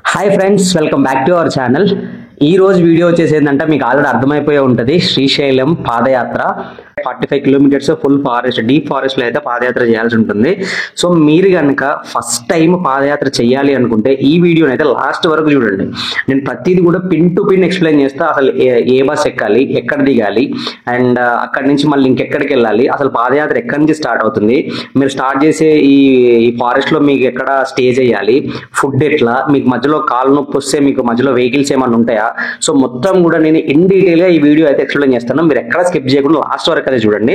Hi friends, welcome back to our channel. ఈ రోజు video వచ్చేసి ఏంటంటే మీకు ఆల్రెడీ అర్థమైపోయి ఉంటుంది. శ్రీశైలం పాదయాత్ర 45 kilometres full forest, deep forest లో అయితే పాదయాత్ర చేయాల్సి ఉంటుంది. సో మీరు కనుక ఫస్ట్ టైం పాదయాత్ర చేయాలి అనుకుంటే ఈ వీడియోని అయితే లాస్ట్ వరకు చూడండి. నేను ప్రతిదీ కూడా పిన్ టు పిన్ ఎక్స్ప్లెయిన్ చేస్తా. అసలు ఏ బస్ ఎక్కాలి, ఎక్కడ దిగాలి, అండ్ అక్కడి నుంచి మళ్ళీ ఇంకెక్కడికి వెళ్ళాలి, అసలు పాదయాత్ర ఎక్కడి నుంచి స్టార్ట్ అవుతుంది, మీరు స్టార్ట్ చేసే ఈ ఫారెస్ట్ లో మీకు ఎక్కడ స్టే చేయాలి, ఫుడ్ ఎట్లా, మీకు మధ్యలో కాలు నొప్పి వస్తే మీకు మధ్యలో వెహికల్స్ ఏమైనా ఉంటాయా, సో మొత్తం కూడా నేను ఇన్ డీటెయిల్ గా ఈ వీడియో అయితే ఎక్స్ప్లెయిన్ చేస్తాను. మీరు ఎక్కడ స్కిప్ చేయకుండా లాస్ట్ వరకు అయితే చూడండి.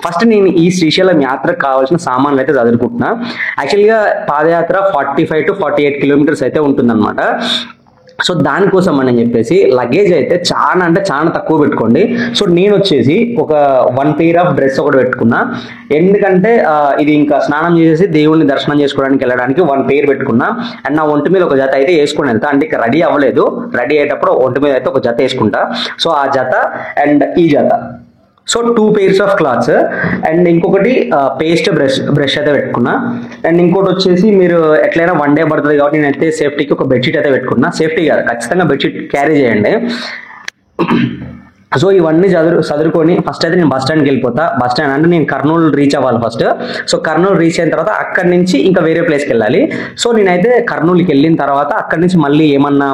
ఫస్ట్ నేను ఈ శ్రీశైలం యాత్రకు కావాల్సిన సామాన్లు అయితే చదువుకుంటున్నా. యాక్చువల్గా పాదయాత్ర 45 to 48 కిలోమీటర్స్ అయితే ఉంటుందన్నమాట. సో దానికోసం అని చెప్పేసి లగేజ్ అయితే చాలా అంటే చాలా తక్కువ పెట్టుకోండి. సో నేను వచ్చేసి ఒక 1 పెయిర్ ఆఫ్ డ్రెస్ ఒకటి పెట్టుకున్నా. ఎందుకంటే ఇది ఇంకా స్నానం చేసేసి దేవుణ్ణి దర్శనం చేసుకోవడానికి వెళ్ళడానికి 1 పెయిర్ పెట్టుకున్నా. అండ్ నా ఒంటి మీద ఒక జత అయితే వేసుకుని వెళ్తా. అంటే ఇక రెడీ అవ్వలేదు, రెడీ అయ్యేటప్పుడు ఒంటి మీద అయితే ఒక జత వేసుకుంటా. సో ఆ జత అండ్ ఈ జత, so 2 pairs of clothes, and ఇంకొకటి పేస్ట్ బ్రష్ అయితే పెట్టుకున్నా. అండ్ ఇంకోటి వచ్చేసి మీరు ఎట్లయినా 1 డే పడుతుంది కాబట్టి నేనైతే సేఫ్టీకి ఒక బెడ్షీట్ అయితే పెట్టుకున్నా. సేఫ్టీ కాదు, ఖచ్చితంగా బెడ్షీట్ క్యారీ చేయండి. సో ఇవన్నీ చదువుకొని ఫస్ట్ అయితే నేను బస్ స్టాండ్కి వెళ్ళిపోతా. బస్ స్టాండ్ అంటే నేను కర్నూలు రీచ్ అవ్వాలి ఫస్ట్. సో కర్నూలు రీచ్ అయిన తర్వాత అక్కడి నుంచి ఇంకా వేరే ప్లేస్కి వెళ్ళాలి. సో నేనైతే కర్నూలుకి వెళ్ళిన తర్వాత అక్కడి నుంచి మళ్ళీ ఏమన్నా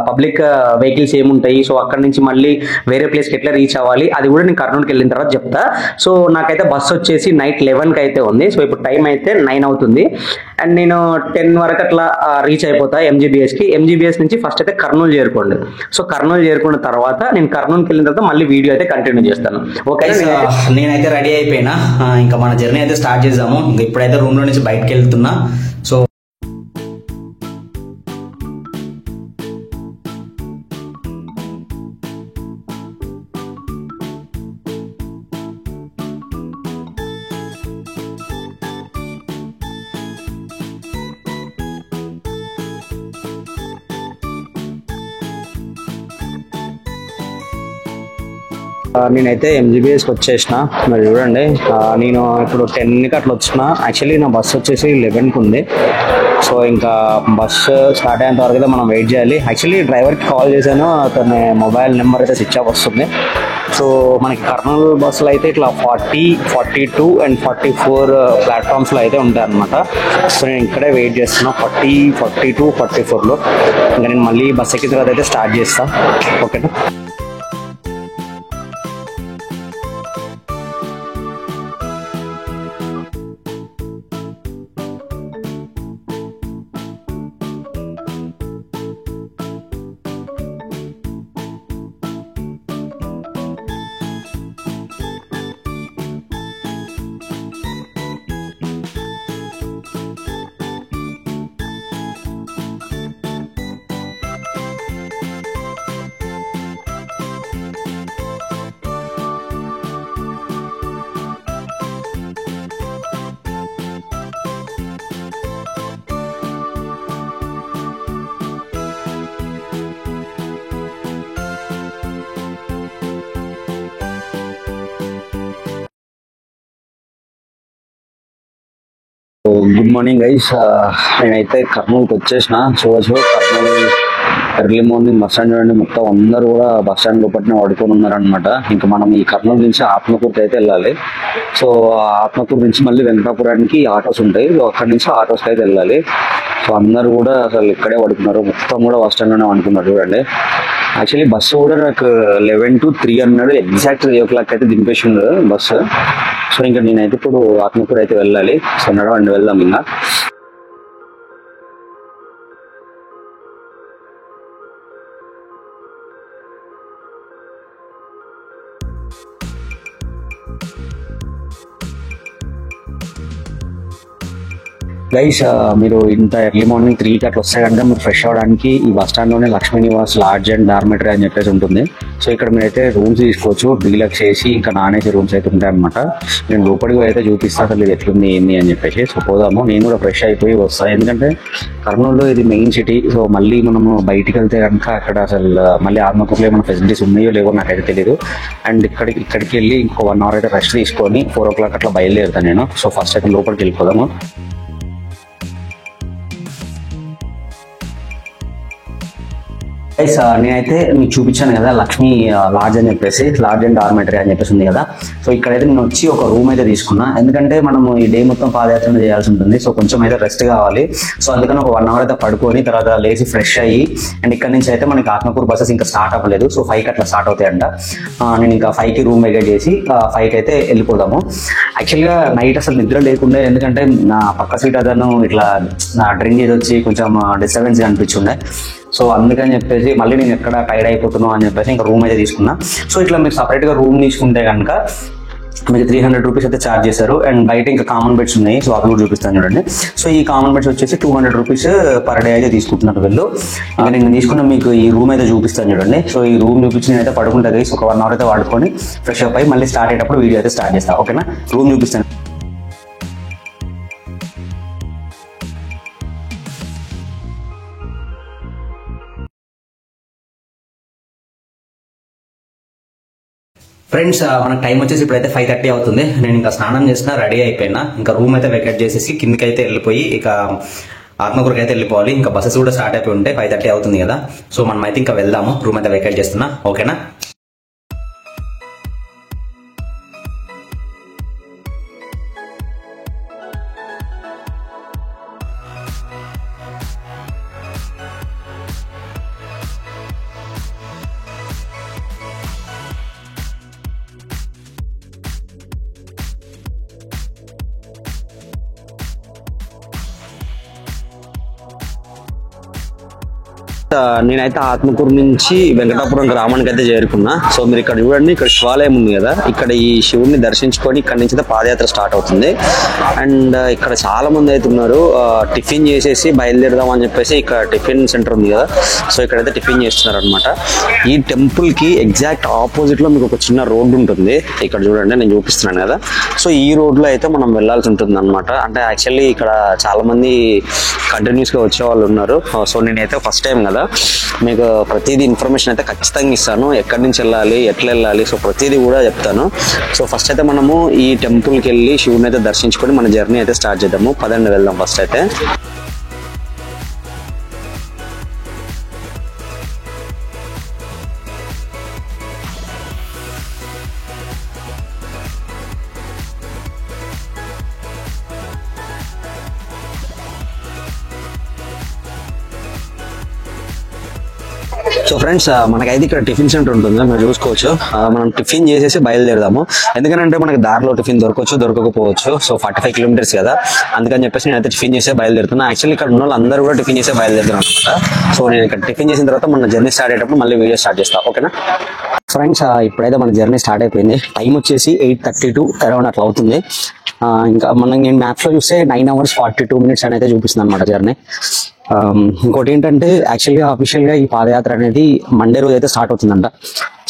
పబ్లిక్ వెహికల్స్ ఏముంటాయి, సో అక్కడి నుంచి మళ్ళీ వేరే ప్లేస్కి ఎట్లా రీచ్ అవ్వాలి అది కూడా నేను కర్నూలుకి వెళ్ళిన తర్వాత చెప్తా. సో నాకైతే బస్ వచ్చేసి నైట్ 11కి అయితే ఉంది. సో ఇప్పుడు టైం అయితే 9 అవుతుంది. అండ్ నేను 10 వరకు అట్లా రీచ్ అయిపోతా ఎంజీబీఎస్కి. ఎంజీబీఎస్ నుంచి ఫస్ట్ అయితే కర్నూలు చేరుకోండి. సో కర్నూలు చేరుకున్న తర్వాత నేను కర్నూలుకి వెళ్ళిన తర్వాత మళ్ళీ వీడియో అయితే కంటిన్యూ చేస్తాను. ఓకే, నేనైతే రెడీ అయిపోయినా. ఇంకా మన జర్నీ అయితే స్టార్ట్ చేద్దాము. ఇంకా ఇప్పుడైతే రూమ్ లో నుంచి బయటకు వెళ్తున్నా. సో నేనైతే ఎంజీబీఎస్కి వచ్చేసిన. మరి చూడండి, నేను ఇప్పుడు 10కి అట్లా వచ్చిన. యాక్చువల్లీ నా బస్సు వచ్చేసి 11కి ఉంది. సో ఇంకా బస్సు స్టార్ట్ అయ్యేంత వరకు అయితే మనం వెయిట్ చేయాలి. యాక్చువల్లీ డ్రైవర్కి కాల్ చేశాను, అతని మొబైల్ నెంబర్ అయితే స్విచ్ ఆఫ్ వస్తుంది. సో మనకి కర్నూలు బస్సులు అయితే ఇట్లా 40, 42 అండ్ 44 ప్లాట్ఫామ్స్లో అయితే ఉంటాయి అనమాట. సో నేను ఇక్కడే వెయిట్ చేస్తున్నా 40, 42, 44లో. ఇంకా నేను మళ్ళీ బస్ ఎక్కిన తర్వాత అయితే స్టార్ట్ చేస్తాను. ఓకేనా. Good morning guys. నేనైతే కర్నూలుకి వచ్చేసిన. చూడచ్చు, Kurnool early morning bus stand చూడండి, మొత్తం అందరూ కూడా బస్ స్టాండ్ లోపలనే వాడుకొని ఉన్నారనమాట. ఇంకా మనం ఈ కర్నూలు నుంచి ఆత్మకూరుకి అయితే వెళ్ళాలి. సో ఆత్మకూరు నుంచి మళ్ళీ వెంకటాపురానికి ఆటోస్ ఉంటాయి. సో అక్కడి నుంచి ఆటోస్కి అయితే వెళ్ళాలి. సో అందరూ కూడా అసలు ఇక్కడే పడుకున్నారు, మొత్తం కూడా బస్ స్టాండ్లోనే పడుకున్నారు చూడండి. యాక్చువల్లీ బస్సు కూడా నాకు 11 to 3 అన్నాడు. ఎగ్జాక్ట్ 3 o'clock అయితే దింపేసిండు బస్సు. సో ఇంకా నేనైతే ఇప్పుడు ఆత్మకూరు అయితే వెళ్ళాలి. సో నడవండి వెళ్దాం ఇంకా. గైస్, మీరు ఇంత ఎర్లీ మార్నింగ్ 3కి అట్లా వస్తాయంటే మీరు ఫ్రెష్ అవ్వడానికి ఈ బస్ స్టాండ్లోనే Lakshmi Nivas lodge and dormitory అని చెప్పేసి ఉంటుంది. సో ఇక్కడ మీరైతే రూమ్స్ తీసుకోవచ్చు, డీలక్స్ చేసి ఇంకా నాన్ ఏసీ రూమ్స్ అయితే ఉంటాయి అనమాట. నేను లోపలికి అయితే చూపిస్తాను అసలు ఇది ఎట్లుంది ఏంది అని చెప్పేసి. సో పోదాము, నేను కూడా ఫ్రెష్ అయిపోయి వస్తాను. ఎందుకంటే కర్నూలులో ఇది మెయిన్ సిటీ. సో మళ్ళీ మనము బయటికి వెళ్తే కనుక అక్కడ అసలు మళ్ళీ ఆత్మకూరులో ఏమైనా ఫెసిలిటీస్ ఉన్నాయో లేవో నాకైతే తెలియదు. అండ్ ఇక్కడికి వెళ్ళి ఇంకో 1 hour అయితే రెస్ట్ తీసుకొని 4 o'clock అట్లా బయలుదేరుతాను నేను. సో ఫస్ట్ అయితే లోపలికి వెళ్ళిపోదాము. గైస్ నేనైతే మీకు చూపించాను కదా లక్ష్మీ లాడ్జ్ అని చెప్పేసి, లాడ్జ్ అండ్ డార్మెటరీ అని చెప్పేసి ఉంది కదా. సో ఇక్కడైతే నేను వచ్చి ఒక రూమ్ అయితే తీసుకున్నా, ఎందుకంటే మనము ఈ డే మొత్తం పాదయాత్ర చేయాల్సి ఉంటుంది. సో కొంచెం అయితే రెస్ట్ కావాలి. సో అందుకని ఒక 1 hour అయితే పడుకొని తర్వాత లేచి ఫ్రెష్ అయ్యి, అండ్ ఇక్కడ నుంచి అయితే మనకి ఆత్మకూరు బస్సెస్ ఇంకా స్టార్ట్ అవ్వలేదు. సో 5కి అట్లా స్టార్ట్ అవుతాయంట. నేను ఇంకా 5కి రూమ్ వెకేట్ చేసి 5కి అయితే వెళ్ళిపోదాము. యాక్చువల్గా నైట్ అసలు నిద్ర లేకుండా, ఎందుకంటే నా పక్క సీట్ అతను ఇట్లా నా డ్రింక్ చేసి వచ్చి కొంచెం డిస్టర్బెన్స్ అనిపించుండే. సో అందుకని చెప్పేసి మళ్ళీ నేను ఎక్కడ టైర్డ్ అయిపోతున్నాను అని చెప్పేసి ఇంకా రూమ్ అయితే తీసుకున్నా. సో ఇట్లా మీరు సపరేట్గా రూమ్ తీసుకుంటే కనుక మీకు 300 రూపీస్ అయితే ఛార్జ్ చేశారు. అండ్ బయట ఇంకా కామన్ బెడ్స్ ఉన్నాయి, సో అవి కూడా చూపిస్తాను చూడండి. సో ఈ కామన్ బెడ్స్ వచ్చేసి 200 రూపీస్ పర్ డే అయితే తీసుకుంటున్నారు వీళ్ళు. ఇంకా నేను తీసుకున్న మీకు ఈ రూమ్ అయితే చూపిస్తాను చూడండి. సో ఈ రూమ్ చూపించి నేనైతే పడుకుంటా గైస్, ఒక 1 hour అయితే వాడుకొని ఫ్రెష్ అప్ అయ్యి మళ్ళీ స్టార్ట్ అయ్యేటప్పుడు వీడియో అయితే స్టార్ట్ చేస్తాను. ఓకేనా, రూమ్ చూపిస్తాను. ఫ్రెండ్స్ మనకు టైం వచ్చేసి ఇప్పుడైతే 5:30 అవుతుంది. నేను ఇంకా స్నానం చేసిన రెడీ అయిపోయినా, ఇంకా రూమ్ అయితే వెకేట్ చేసేసి కిందకి అయితే వెళ్ళిపోయి ఇక ఆత్మకూరుకి అయితే వెళ్ళిపోవాలి. ఇంకా బస్సెస్ కూడా స్టార్ట్ అయిపోయి ఉంటాయి, 5:30 అవుతుంది కదా. సో మనం అయితే ఇంకా వెళ్దాము, రూమ్ అయితే వెకేట్ చేస్తున్నా. ఓకేనా. నేనైతే ఆత్మకూరు నుంచి వెంకటాపురం గ్రామానికి అయితే చేరుకున్నా. సో మీరు ఇక్కడ చూడండి, ఇక్కడ శివాలయం ఉంది కదా, ఇక్కడ ఈ శివుడిని దర్శించుకొని ఇక్కడ నుంచి అయితే పాదయాత్ర స్టార్ట్ అవుతుంది. అండ్ ఇక్కడ చాలా మంది అయితే ఉన్నారు. టిఫిన్ చేసేసి బయలుదేరదాం అని చెప్పేసి ఇక్కడ టిఫిన్ సెంటర్ ఉంది కదా, సో ఇక్కడైతే టిఫిన్ చేస్తున్నారు అనమాట. ఈ టెంపుల్ కి ఎగ్జాక్ట్ ఆపోజిట్ లో మీకు ఒక చిన్న రోడ్డు ఉంటుంది, ఇక్కడ చూడండి నేను చూపిస్తున్నాను కదా. సో ఈ రోడ్ లో అయితే మనం వెళ్లాల్సి ఉంటుంది అనమాట. అంటే యాక్చువల్లీ ఇక్కడ చాలా మంది కంటిన్యూస్ గా వచ్చే వాళ్ళు ఉన్నారు. సో నేనైతే ఫస్ట్ టైం కదా, మీకు ప్రతిదీ ఇన్ఫర్మేషన్ అయితే ఖచ్చితంగా ఇస్తాను, ఎక్కడి నుంచి వెళ్ళాలి, ఎట్లా వెళ్ళాలి, సో ప్రతిదీ కూడా చెప్తాను. సో ఫస్ట్ అయితే మనము ఈ టెంపుల్కి వెళ్ళి శివుని అయితే దర్శించుకొని మన జర్నీ అయితే స్టార్ట్ చేద్దాము. పదండి వెళ్దాం ఫస్ట్ అయితే. సో ఫ్రెండ్స్ మనకైతే ఇక్కడ టిఫిన్ సెంటర్ ఉంటుంది, మీరు చూసుకోవచ్చు. మనం టిఫిన్ చేసేసి బయలుదేరదాము, ఎందుకంటే మనకి దారిలో టిఫిన్ దొరకకపోవచ్చు. సో 45 kilometers కదా, అందుకని చెప్పేసి నేనైతే టిఫిన్ చేసే బయలుదేరుతున్నా. యాక్చువల్లీ ఇక్కడ ఉన్న వాళ్ళు అందరూ కూడా టిఫిన్ చేసే బయలుదేరుతున్నాను అనమాట. సో నేను ఇక్కడ టిఫిన్ చేసిన తర్వాత మన జర్నీ స్టార్ట్ అయ్యేటప్పుడు మళ్ళీ వీడియో స్టార్ట్ చేస్తాను. ఓకేనా ఫ్రెండ్స్, ఇప్పుడైతే మన జర్నీ స్టార్ట్ అయిపోయింది. టైం వచ్చేసి 8:32 అరౌండ్ అట్లా అవుతుంది. ఇంకా నేను మ్యాప్స్ లో చూస్తే 9 hours 42 minutes అనేది చూపిస్తుంది అనమాట జర్నీ. ఇంకోటి ఏంటంటే యాక్చువల్గా అఫీషియల్గా ఈ పాదయాత్ర అనేది మండే రోజు అయితే స్టార్ట్ అవుతుందంట.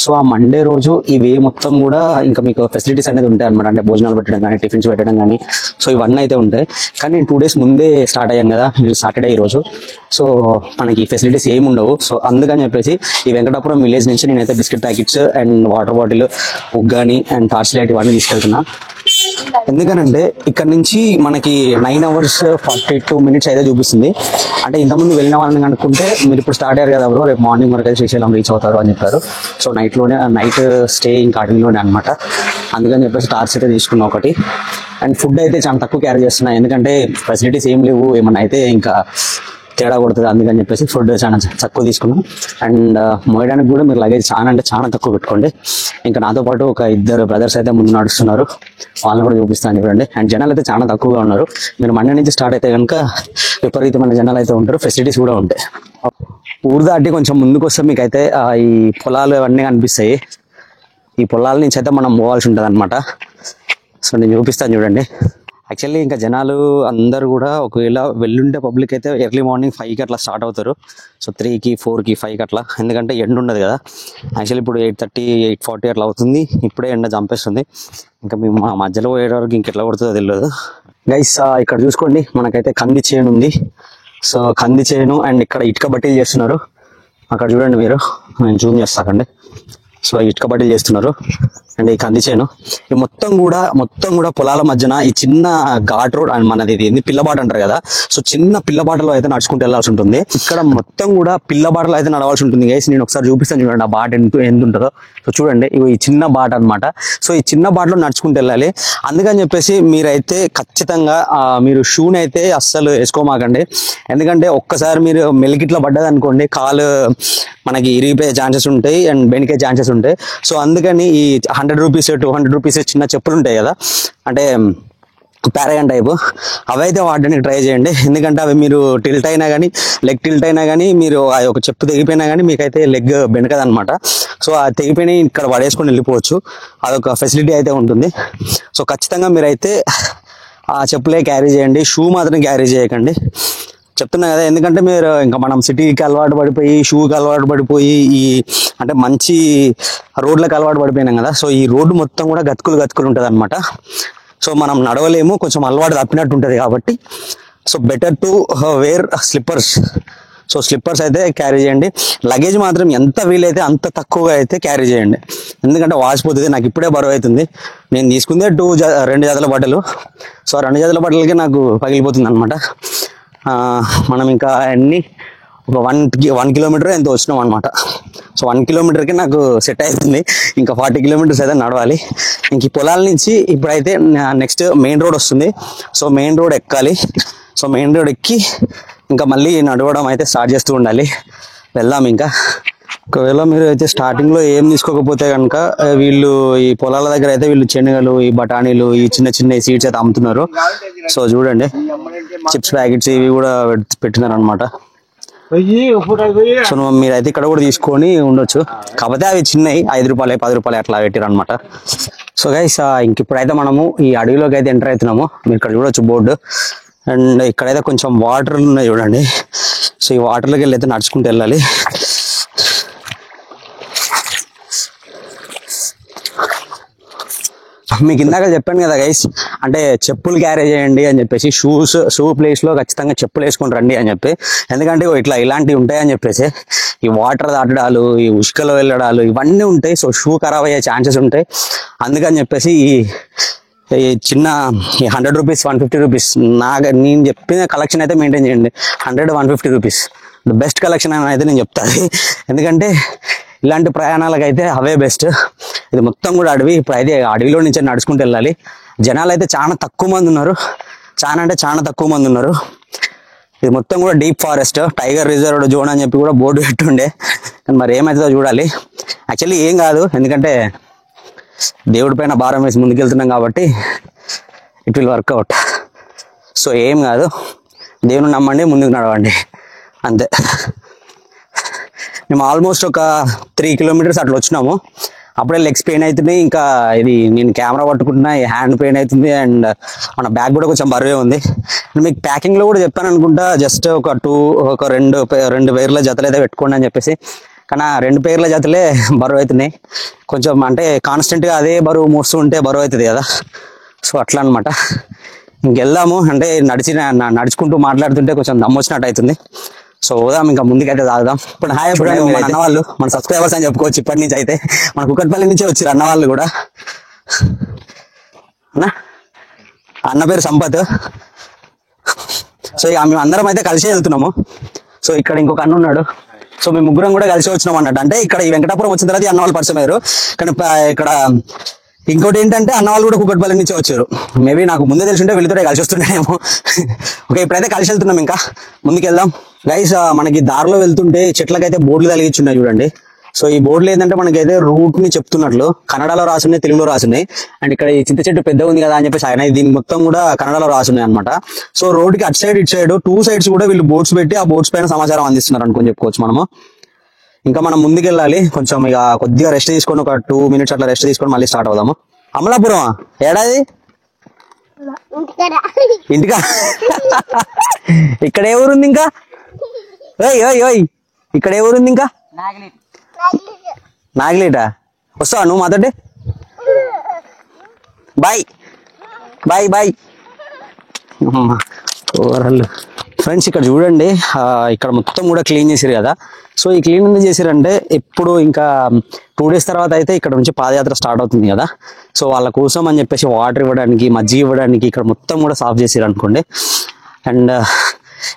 సో ఆ మండే రోజు ఈ వే మొత్తం కూడా ఇంకా మీకు ఫెసిలిటీస్ అనేది ఉంటాయి అనమాట. అంటే భోజనాలు పెట్టడం కానీ, టిఫిన్స్ పెట్టడం కానీ, సో ఇవన్నీ అయితే ఉంటాయి. కానీ నేను 2 days ముందే స్టార్ట్ అయ్యాను కదా, సాటర్డే ఈ రోజు. సో మనకి ఫెసిలిటీస్ ఏమి ఉండవు. సో అందుకని చెప్పేసి ఈ వెంకటాపురం విలేజ్ నుంచి నేనైతే biscuit packets and water bottle, uggani and torch light ఇవన్నీ తీసుకెళ్తున్నా. ఎందుకనంటే ఇక్కడ నుంచి మనకి 9 hours 42 minutes అయితే చూపిస్తుంది. అంటే ఇంతకుముందు వెళ్ళిన వాళ్ళని కనుక్కుంటే మీరు ఇప్పుడు స్టార్ట్ అయ్యారు కదా బ్రో, రేపు మార్నింగ్ వరకు అయితే శ్రీశైలం రీచ్ అవుతారు అని చెప్పారు. సో నైట్ స్టే ఇంకా అడవిలోనే అనమాట. అందుకని చెప్పేసి టార్చ్ అయితే తీసుకున్నా ఒకటి. అండ్ ఫుడ్ అయితే చాలా తక్కువ క్యారీ చేస్తున్నా, ఎందుకంటే ఫెసిలిటీస్ ఏం లేవు, ఏమన్నా అయితే ఇంకా తేడా కొడుతుంది. అందుకని చెప్పేసి ఫుడ్ చాలా తక్కువ తీసుకున్నాం. అండ్ మోయడానికి కూడా మీరు లగేజ్ చాలా అంటే చాలా తక్కువ పెట్టుకోండి. ఇంకా నాతో పాటు ఒక 2 brothers అయితే ముందు నడుస్తున్నారు, వాళ్ళని కూడా చూపిస్తాను చూడండి. అండ్ జనాలు అయితే చాలా తక్కువగా ఉన్నారు. మీరు మండే నుంచి స్టార్ట్ అయితే కనుక విపరీతమైన జనాలు అయితే ఉంటారు, ఫెసిలిటీస్ కూడా ఉంటాయి. ఊరు దాటి కొంచెం ముందుకు వస్తే మీకు అయితే ఈ పొలాలు అవన్నీ కనిపిస్తాయి. ఈ పొలాల నుంచి అయితే మనం పోవాల్సి ఉంటుంది అనమాట. సో నేను చూపిస్తాను చూడండి. యాక్చువల్లీ ఇంకా జనాలు అందరూ కూడా ఒకవేళ వెళ్ళుంటే పబ్లిక్ అయితే ఎర్లీ మార్నింగ్ 5కి అట్లా స్టార్ట్ అవుతారు. సో 3కి 4కి 5కి అట్లా, ఎందుకంటే ఎండ ఉండదు కదా. యాక్చువల్లీ ఇప్పుడు 8:30 8:40 అట్లా అవుతుంది, ఇప్పుడే ఎండ చంపేస్తుంది. ఇంకా మేము మా మధ్యలో పోయేటవరకు ఇంకెట్లా కొడుతుందో తెలియదు. గైస్ ఇక్కడ చూసుకోండి, మనకైతే కంది చేను ఉంది. సో కంది చేను అండ్ ఇక్కడ ఇటుక బట్టీలు చేస్తున్నారు. అక్కడ చూడండి మీరు, నేను జూమ్ చేస్తాకండి. సో ఇటుక బట్టీలు చేస్తున్నారు. అండ్ ఈ కంది చేను ఈ మొత్తం కూడా పొలాల మధ్యన ఈ చిన్న ఘాట్ రోడ్ అండ్ మనది ఇది పిల్లబాట అంటారు కదా, సో చిన్న పిల్లబాటలో అయితే నడుచుకుంటూ వెళ్ళాల్సి ఉంటుంది. ఇక్కడ మొత్తం కూడా పిల్లబాటలో అయితే నడవాల్సి ఉంటుంది గైస్. నేను ఒకసారి చూపిస్తాను చూడండి ఆ బాట ఎంత ఉంటుందో. సో చూడండి ఇవి ఈ చిన్న బాట అనమాట. సో ఈ చిన్న బాటలో నడుచుకుంటూ వెళ్ళాలి. అందుకని చెప్పేసి మీరైతే ఖచ్చితంగా మీరు షూని అయితే అస్సలు వేసుకోమాకండి. ఎందుకంటే ఒక్కసారి మీరు మెలికిట్లా పడ్డది అనుకోండి కాలు మనకి ఇరిగిపోయే ఛాన్సెస్ ఉంటాయి అండ్ బెనికే ఛాన్సెస్ ఉంటాయి. సో అందుకని ఈ 100 రూపీస్ 200 రూపీస్ చిన్న చెప్పులు ఉంటాయి కదా, అంటే పారాగన్ టైపు, అవైతే వాడడానికి ట్రై చేయండి. ఎందుకంటే అవి మీరు టిల్ట్ అయినా కానీ లెగ్ టిల్ట్ అయినా కానీ మీరు ఆ ఒక చెప్పు తెగిపోయినా కానీ మీకైతే లెగ్ బెనకదనమాట. సో ఆ తెగిపోయినా ఇక్కడ పడేసుకొని వెళ్ళిపోవచ్చు, అదొక ఫెసిలిటీ అయితే ఉంటుంది. సో ఖచ్చితంగా మీరైతే ఆ చెప్పులే క్యారీ చేయండి, షూ మాత్రం క్యారీ చేయకండి. చెప్తున్నా కదా, ఎందుకంటే మీరు ఇంకా మనం సిటీకి అలవాటు పడిపోయి షూకి అలవాటు పడిపోయి ఈ అంటే మంచి రోడ్లకు అలవాటు పడిపోయినాం కదా. సో ఈ రోడ్డు మొత్తం కూడా గతుకులు ఉంటుంది అనమాట. సో మనం నడవలేము, కొంచెం అలవాటు తప్పినట్టు ఉంటుంది కాబట్టి so better to wear slippers. So slippers అయితే క్యారీ చేయండి. లగేజ్ మాత్రం ఎంత వీలైతే అంత తక్కువగా అయితే క్యారీ చేయండి, ఎందుకంటే వాసిపోతుంది. నాకు ఇప్పుడే బరువు అవుతుంది. నేను తీసుకుందే 2 జతల బట్టలు. సో 2 జతల బట్టలకి నాకు పగిలిపోతుంది అనమాట. మనం ఇంకా అన్ని ఒక 1 కిలోమీటర్ ఎంతో వచ్చినాం అనమాట. సో 1 కిలోమీటర్కి నాకు సెట్ అవుతుంది. ఇంకా 40 కిలోమీటర్స్ అయితే నడవాలి. ఇంక ఈ పొలాల నుంచి ఇప్పుడైతే నెక్స్ట్ మెయిన్ రోడ్ వస్తుంది. సో మెయిన్ రోడ్ ఎక్కాలి. సో మెయిన్ రోడ్ ఎక్కి ఇంకా మళ్ళీ నడవడం అయితే స్టార్ట్ చేస్తూ ఉండాలి. వెళ్దాం ఇంకా. ఒకవేళ మీరు అయితే స్టార్టింగ్లో ఏం తీసుకోకపోతే కనుక వీళ్ళు ఈ పొలాల దగ్గర అయితే వీళ్ళు శనగలు, ఈ బఠానీలు, ఈ చిన్న సీడ్స్ అయితే అమ్ముతున్నారు. సో చూడండి చిప్స్ ప్యాకెట్స్ ఇవి కూడా పెట్టినారు అనమాట. సో మీరైతే ఇక్కడ కూడా తీసుకొని ఉండొచ్చు, కాకపోతే అవి చిన్నవి 5 రూపాయలు 10 రూపాయలు అట్లా పెట్టారు అనమాట. సో గైస్ ఇంక ఇప్పుడైతే మనము ఈ అడవిలోకి అయితే ఎంటర్ అవుతున్నాము. మీరు ఇక్కడ చూడొచ్చు బోర్డు. అండ్ ఇక్కడైతే కొంచెం వాటర్ ఉన్నాయి చూడండి. సో ఈ వాటర్లోకి వెళ్ళి అయితే నడుచుకుంటూ వెళ్ళాలి. మీకు ఇందాక చెప్పాను కదా గైస్, అంటే చెప్పులు క్యారీ చేయండి అని చెప్పేసి, షూ ప్లేస్లో ఖచ్చితంగా చెప్పులు వేసుకొని రండి అని చెప్పి. ఎందుకంటే ఇలాంటివి ఉంటాయని చెప్పేసి ఈ వాటర్ దాటడాలు, ఈ ఉష్కలో వెళ్ళడాలు ఇవన్నీ ఉంటాయి. సో షూ ఖరాబ్ అయ్యే ఛాన్సెస్ ఉంటాయి. అందుకని చెప్పేసి ఈ చిన్న 100 రూపీస్ 150 రూపీస్ నేను చెప్పిన కలెక్షన్ అయితే మెయింటైన్ చేయండి. 100 150 రూపీస్ ద బెస్ట్ కలెక్షన్ అని అయితే నేను చెప్తాను. ఎందుకంటే ఇలాంటి ప్రయాణాలకు అయితే అవే బెస్ట్. ఇది మొత్తం కూడా అడవి. ఇప్పుడు అయితే అడవిలో నుంచి నడుచుకుంటూ వెళ్ళాలి. జనాలు అయితే చాలా తక్కువ మంది ఉన్నారు, చాలా తక్కువ మంది ఉన్నారు. ఇది మొత్తం కూడా deep forest, tiger reserved zone అని చెప్పి కూడా బోర్డు పెట్టుండే, కానీ మరి ఏమవుతుందో చూడాలి. యాక్చువల్లీ ఏం కాదు, ఎందుకంటే దేవుడి పైన భారం వేసి ముందుకెళ్తున్నాం కాబట్టి ఇట్ విల్ వర్కౌట్. సో ఏం కాదు, దేవుని నమ్మండి, ముందుకు నడవండి, అంతే. మేము ఆల్మోస్ట్ ఒక 3 కిలోమీటర్స్ అట్లా వచ్చినాము. అప్పుడే లెగ్స్ పెయిన్ అవుతున్నాయి. ఇంకా ఇది నేను కెమెరా పట్టుకుంటున్నా, ఈ హ్యాండ్ పెయిన్ అవుతుంది. అండ్ మన బ్యాగ్ కూడా కొంచెం బరువే ఉంది. మీకు ప్యాకింగ్లో కూడా చెప్పాను అనుకుంటా, జస్ట్ ఒక రెండు పేర్ల జతలు అయితే పెట్టుకోండి అని చెప్పేసి. కానీ 2 పేర్ల జతలే బరువు అవుతున్నాయి. కొంచెం అంటే కాన్స్టెంట్గా అదే బరువు మోస్తూ ఉంటే బరువు అవుతుంది కదా. సో అట్లా అనమాట. ఇంకెళ్దాము. అంటే నడుచుకుంటూ మాట్లాడుతుంటే కొంచెం దమ్మొచ్చినట్టు అవుతుంది. సో పోదాం, ఇంకా ముందుకైతే తాగుదాం. ఇప్పుడు హాయ్ మన అన్నవాళ్ళు, మన సబ్స్క్రైబర్స్ అని చెప్పుకోవచ్చు. ఇప్పటి నుంచి అయితే మన కుక్కట్పల్లి నుంచే వచ్చారు అన్నవాళ్ళు కూడా. అన్న పేరు సంపత్. సో ఇక మేము అందరం అయితే కలిసి వెళ్తున్నాము. సో ఇక్కడ ఇంకొక అన్న ఉన్నాడు. సో మేము ముగ్గురం కూడా కలిసి వచ్చినాం అన్నట్టు. అంటే ఇక్కడ ఈ వెంకటాపురం వచ్చిన తర్వాత అన్న వాళ్ళు పరిచయం అయ్యారు. కానీ ఇక్కడ ఇంకోటి ఏంటంటే అన్న వాళ్ళు కూడా కుక్కట్పల్లి నుంచి వచ్చారు. మేబీ నాకు ముందే తెలిసి ఉంటే వెళ్తుంటే కలిసి వస్తున్నాయేమో. ఓకే, ఇప్పుడైతే కలిసి వెళ్తున్నాం. ఇంకా ముందుకు వెళ్దాం గైస్. మనకి దారిలో వెళ్తుంటే చెట్లకైతే బోర్డులు తగిలిచ్చున్నాయి చూడండి. సో ఈ బోర్డులు ఏంటంటే మనకైతే రూట్ ని చెప్తున్నట్లు కన్నడలో రాసున్నాయి, తెలుగులో రాసున్నాయి. అండ్ ఇక్కడ ఈ చింత చెట్టు పెద్ద ఉంది కదా అని చెప్పేసి ఆయన దీని మొత్తం కూడా కన్నడలో రాసున్నాయి అనమాట. సో రోడ్డుకి అటు సైడ్ ఇటు సైడ్ 2 సైడ్స్ కూడా వీళ్ళు బోర్డ్స్ పెట్టి ఆ బోర్డ్స్ పైన సమాచారం అందిస్తున్నారు అనుకుని చెప్పుకోవచ్చు మనము. ఇంకా మనం ముందుకెళ్ళాలి. కొంచెం ఇక కొద్దిగా రెస్ట్ తీసుకొని ఒక 2 మినిట్స్ అట్లా రెస్ట్ తీసుకొని మళ్ళీ స్టార్ట్ అవుదాము. అమలాపురం ఏడాది ఇంటికా? ఇక్కడ ఏ ఊరుంది ఇంకా? ఇక్కడ ఏ ఊరుంది ఇంకా? నాగిలీటా? వస్తావా నువ్వు మాతోటి? Bye bye bye. ఓరల్లు ఫ్రెండ్స్ ఇక్కడ చూడండి, ఇక్కడ మొత్తం కూడా క్లీన్ చేసారు కదా. సో ఈ క్లీన్ ఎందుకు చేసారంటే ఇప్పుడు ఇంకా 2 days తర్వాత అయితే ఇక్కడ నుంచి పాదయాత్ర స్టార్ట్ అవుతుంది కదా. సో వాళ్ళ కోసం అని చెప్పేసి వాటర్ ఇవ్వడానికి, మజ్జిగ ఇవ్వడానికి ఇక్కడ మొత్తం కూడా సాఫ్ చేసారు అనుకోండి. అండ్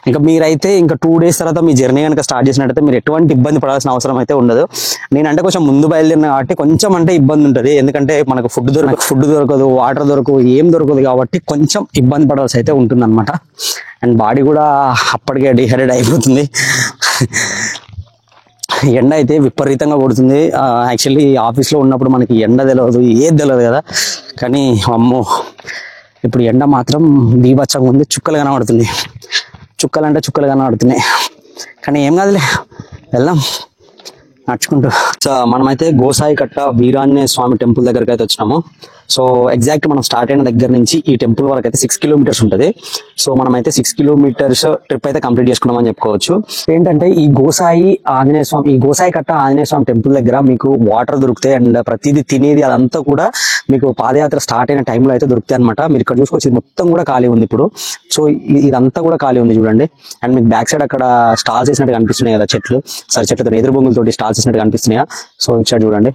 ఇంకా మీరైతే ఇంకా 2 days తర్వాత మీ జర్నీ కనుక స్టార్ట్ చేసినట్టయితే మీరు ఎటువంటి ఇబ్బంది పడాల్సిన అవసరం అయితే ఉండదు. నేనంటే కొంచెం ముందు బయలుదేరిన కాబట్టి కొంచెం అంటే ఇబ్బంది ఉంటుంది, ఎందుకంటే మనకు ఫుడ్ దొరకదు, వాటర్ దొరకదు, ఏం దొరకదు కాబట్టి కొంచెం ఇబ్బంది పడాల్సి అయితే ఉంటుంది అనమాట. అండ్ బాడీ కూడా అప్పటికే డిహైడ్రేట్ అయిపోతుంది. ఎండ అయితే విపరీతంగా కొడుతుంది. యాక్చువల్లీ ఆఫీస్లో ఉన్నప్పుడు మనకి ఎండ తెలియదు, ఏది తెలియదు కదా. కానీ అమ్మో ఇప్పుడు ఎండ మాత్రం బీభత్సంగా ఉంది. చుక్కలు కనబడుతుంది, చుక్కలు కనబడుతున్నాయి. కానీ ఏం కాదులే, వెళ్దాం నడుచుకుంటూ. సో మనమైతే గోసాయి కట్ట వీరాంజనేయ స్వామి టెంపుల్ దగ్గరికి అయితే వచ్చినాము. సో ఎగ్జాక్ట్ మనం స్టార్ట్ అయిన దగ్గర నుంచి ఈ టెంపుల్ వరకు అయితే 6 kilometers ఉంటుంది. సో మనమైతే 6 kilometers ట్రిప్ అయితే కంప్లీట్ చేసుకున్నామని చెప్పుకోవచ్చు. ఏంటంటే ఈ గోసాయి కట్ట ఆంజనేయ స్వామి టెంపుల్ దగ్గర మీకు వాటర్ దొరుకుతాయి. అండ్ ప్రతిదీ తినేది అదంతా కూడా మీకు పాదయాత్ర స్టార్ట్ అయిన టైంలో అయితే దొరుకుతాయి అనమాట. మీరు ఇక్కడ చూసుకోవచ్చు, మొత్తం కూడా ఖాళీ ఉంది ఇప్పుడు. సో ఇదంతా కూడా ఖాళీ ఉంది చూడండి. అండ్ మీకు బ్యాక్ సైడ్ అక్కడ స్టాల్స్ వేసినట్టు కనిపిస్తున్నాయి కదా, చెట్లతో ఎదురు బొంగులతోటి స్టాల్స్ వేసినట్టు కనిపిస్తున్నాయా. సో ఇచ్చాడు చూడండి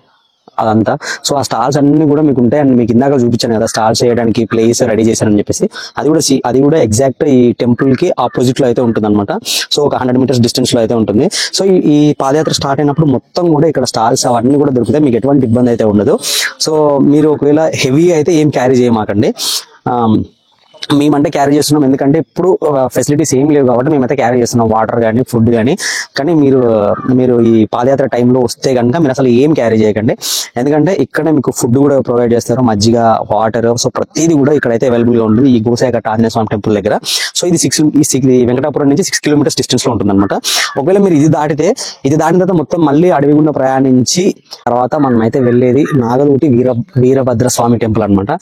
అదంతా. సో ఆ స్టాల్స్ అన్ని కూడా మీకు ఉంటాయి. అండ్ మీకు ఇందాక చూపించాను కదా స్టాల్స్ చేయడానికి ప్లేస్ రెడీ చేశారని చెప్పేసి, అది కూడా ఎగ్జాక్ట్ ఈ టెంపుల్ కి ఆపోజిట్ లో అయితే ఉంటుంది అనమాట. సో ఒక 100 meters డిస్టెన్స్ లో అయితే ఉంటుంది. సో ఈ పాదయాత్ర స్టార్ట్ అయినప్పుడు మొత్తం కూడా ఇక్కడ స్టాల్స్ అవన్నీ కూడా దొరుకుతాయి, మీకు ఎటువంటి ఇబ్బంది అయితే ఉండదు. సో మీరు ఒకవేళ హెవీ అయితే ఏం క్యారీ చేయమాకండి. మేమంటే క్యారీ చేస్తున్నాం, ఎందుకంటే ఇప్పుడు ఫెసిలిటీస్ ఏం లేవు కాబట్టి మేమైతే క్యారీ చేస్తున్నాం, వాటర్ కానీ ఫుడ్ కానీ మీరు ఈ పాదయాత్ర టైంలో వస్తే కనుక మీరు అసలు ఏం క్యారీ చేయకండి. ఎందుకంటే ఇక్కడ మీకు ఫుడ్ కూడా ప్రొవైడ్ చేస్తారు, మజ్జిగ, వాటర్. సో ప్రతిదీ కూడా ఇక్కడైతే అవైలబుల్ గా ఉంటుంది ఈ గోసాయి కట్ట ఆంజనేయ స్వామి టెంపుల్ దగ్గర. సో ఇది వెంకటాపురం నుంచి 6 kilometers డిస్టెన్స్ లో ఉంటుంది అనమాట. ఒకవేళ మీరు ఇది దాటిన తర్వాత మొత్తం మళ్ళీ అడవి గుండా ప్రయాణించి తర్వాత మనం అయితే వెళ్ళేది నాగలూటి వీరభద్ర స్వామి టెంపుల్ అనమాట.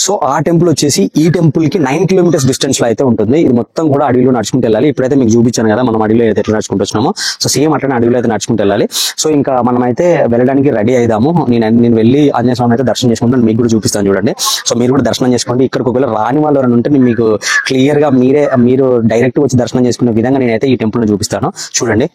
సో ఆ టెంపుల్ వచ్చేసి ఈ టెంపుల్ కి 9 kilometers డిస్టెన్స్ లో అయితే ఉంటుంది. ఇది మొత్తం కూడా అడవిలో నడుచుకుంటూ వెళ్ళాలి. ఇప్పుడైతే మీకు చూపించాను కదా మనం అడవిలో అయితే ఎట్లా నడుచుకుంటూ వచ్చినామో, సో సేమ్ అట్లనే అడవిలో అయితే నడుచుకుంటూ వెళ్ళాలి. సో ఇంకా మనం అయితే వెళ్ళడానికి రెడీ అయిదాము. నేను వెళ్ళి ఆంజనేయ స్వామి అయితే దర్శనం చేసుకుంటాను, మీకు కూడా చూపిస్తాను చూడండి. సో మీరు కూడా దర్శనం చేసుకోండి. ఇక్కడికి ఒకవేళ రాని వాళ్ళు ఎవరైనా ఉంటే నేను మీకు క్లియర్ గా మీరు డైరెక్ట్ వచ్చి దర్శనం చేసుకునే విధంగా నేనైతే ఈ టెంపుల్ ని చూపిస్తాను చూడండి.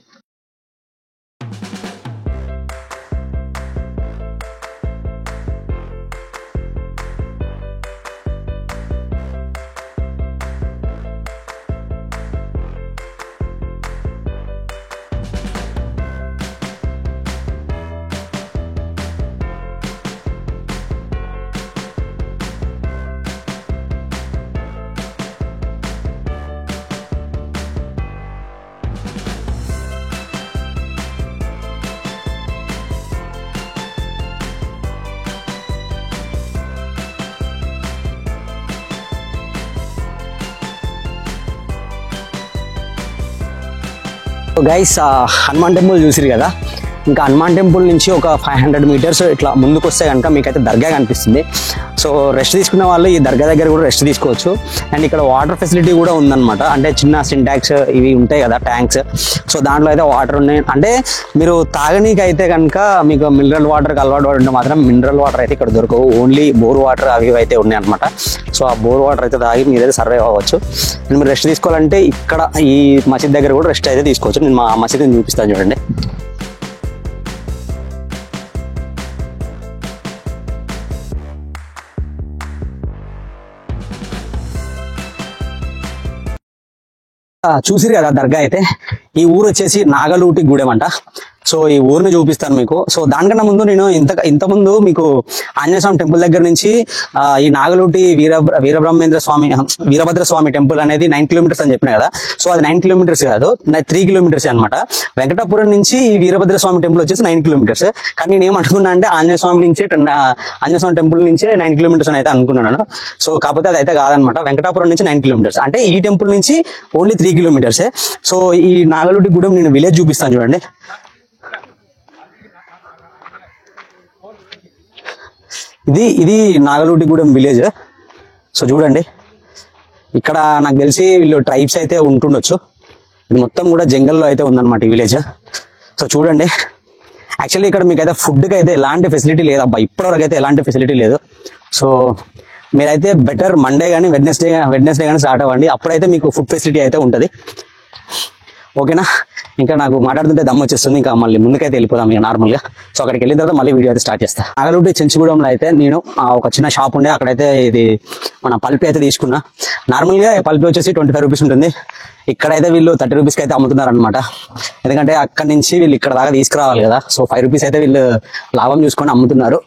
గైస్ హనుమాన్ టెంపుల్ చూసిరు కదా. ఇంకా హనుమాన్ టెంపుల్ నుంచి ఒక 500 meters ఇట్లా ముందుకు వస్తే కనుక మీకైతే దర్గా కనిపిస్తుంది. సో రెస్ట్ తీసుకున్న వాళ్ళు ఈ దర్గా దగ్గర కూడా రెస్ట్ తీసుకోవచ్చు. అండ్ ఇక్కడ వాటర్ ఫెసిలిటీ కూడా ఉందన్నమాట. అంటే చిన్న సింటాక్స్ ఇవి ఉంటాయి కదా, ట్యాంక్స్. సో దాంట్లో అయితే వాటర్ ఉన్నాయి. అంటే మీరు తాగనీకి అయితే కనుక మీకు మినరల్ వాటర్కి అలవాటు ఉంటే మాత్రం మినరల్ వాటర్ అయితే ఇక్కడ దొరకవు, ఓన్లీ బోర్ వాటర్ అవి అయితే ఉన్నాయి అనమాట. సో ఆ బోర్ వాటర్ అయితే తాగి మీరైతే సర్వైవ్ అవ్వచ్చు. అండ్ మీరు రెస్ట్ తీసుకోవాలంటే ఇక్కడ ఈ మసీద్ దగ్గర కూడా రెస్ట్ అయితే తీసుకోవచ్చు. నేను మా మసీద్ని చూపిస్తాను చూడండి. చూసిరు కదా దర్గా అయితే. ఈ ఊరు వచ్చేసి నాగలూటి గూడెం అంట. సో ఈ ఊరిని చూపిస్తాను మీకు. సో దానికన్నా ముందు నేను ఇంతకుముందు మీకు ఆంజనేయ స్వామి టెంపుల్ దగ్గర నుంచి ఈ నాగలూటి వీరభద్ర స్వామి టెంపుల్ అనేది 9 kilometers అని చెప్పిన కదా. సో అది 9 kilometers కాదు, 3 kilometers అనమాట. వెంకటాపురం నుంచి ఈ వీరభద్ర స్వామి టెంపుల్ వచ్చేసి 9 kilometers. కానీ నేను ఏమనుకున్నా అంటే ఆంజనేయ స్వామి టెంపుల్ నుంచే 9 kilometers అని అయితే అనుకున్నాను. సో కాకపోతే అది అయితే కాదనమాట. వెంకటాపురం నుంచి 9 kilometers, అంటే ఈ టెంపుల్ నుంచి ఓన్లీ 3 kilometers. సో ఈ నాగలూటి గూడెం నేను విలేజ్ చూపిస్తాను చూడండి. ఇది నాగలూటిగూడెం విలేజ్. సో చూడండి, ఇక్కడ నాకు తెలిసి వీళ్ళు ట్రైబ్స్ అయితే ఉంటుండొచ్చు. ఇది మొత్తం కూడా జంగల్లో అయితే ఉందన్నమాట ఈ విలేజ్. సో చూడండి, యాక్చువల్లీ ఇక్కడ మీకు అయితే ఫుడ్కి అయితే ఎలాంటి ఫెసిలిటీ లేదబ్బా, ఇప్పటివరకు అయితే ఎలాంటి ఫెసిలిటీ లేదు. సో మీరైతే బెటర్ మండే కానీ వెడ్నెస్డే కానీ స్టార్ట్ అవ్వండి, అప్పుడైతే మీకు ఫుడ్ ఫెసిలిటీ అయితే ఉంటుంది. ఓకేనా. ఇంకా నాకు మాట్లాడుతుంటే దమ్ము వచ్చేస్తుంది, ఇంకా మళ్ళీ ముందుకైతే వెళ్ళిపోదాం ఇక నార్మల్గా. సో అక్కడికి వెళ్ళిన తర్వాత మళ్ళీ వీడియో అయితే స్టార్ట్ చేస్తా. నాగలుడి చెంచుగూడెంలో అయితే నేను ఒక చిన్న షాప్ ఉండే, అక్కడైతే ఇది మన పల్పి అయితే తీసుకున్నా. నార్మల్గా పల్పి వచ్చేసి 25 రూపీస్ ఉంటుంది. ఇక్కడైతే వీళ్ళు 30 రూపీస్కి అయితే అమ్ముతున్నారు అనమాట. ఎందుకంటే అక్కడి నుంచి వీళ్ళు ఇక్కడ దాకా తీసుకురావాలి కదా, సో 5 రూపీస్ అయితే వీళ్ళు లాభం చూసుకొని అమ్ముతున్నారు.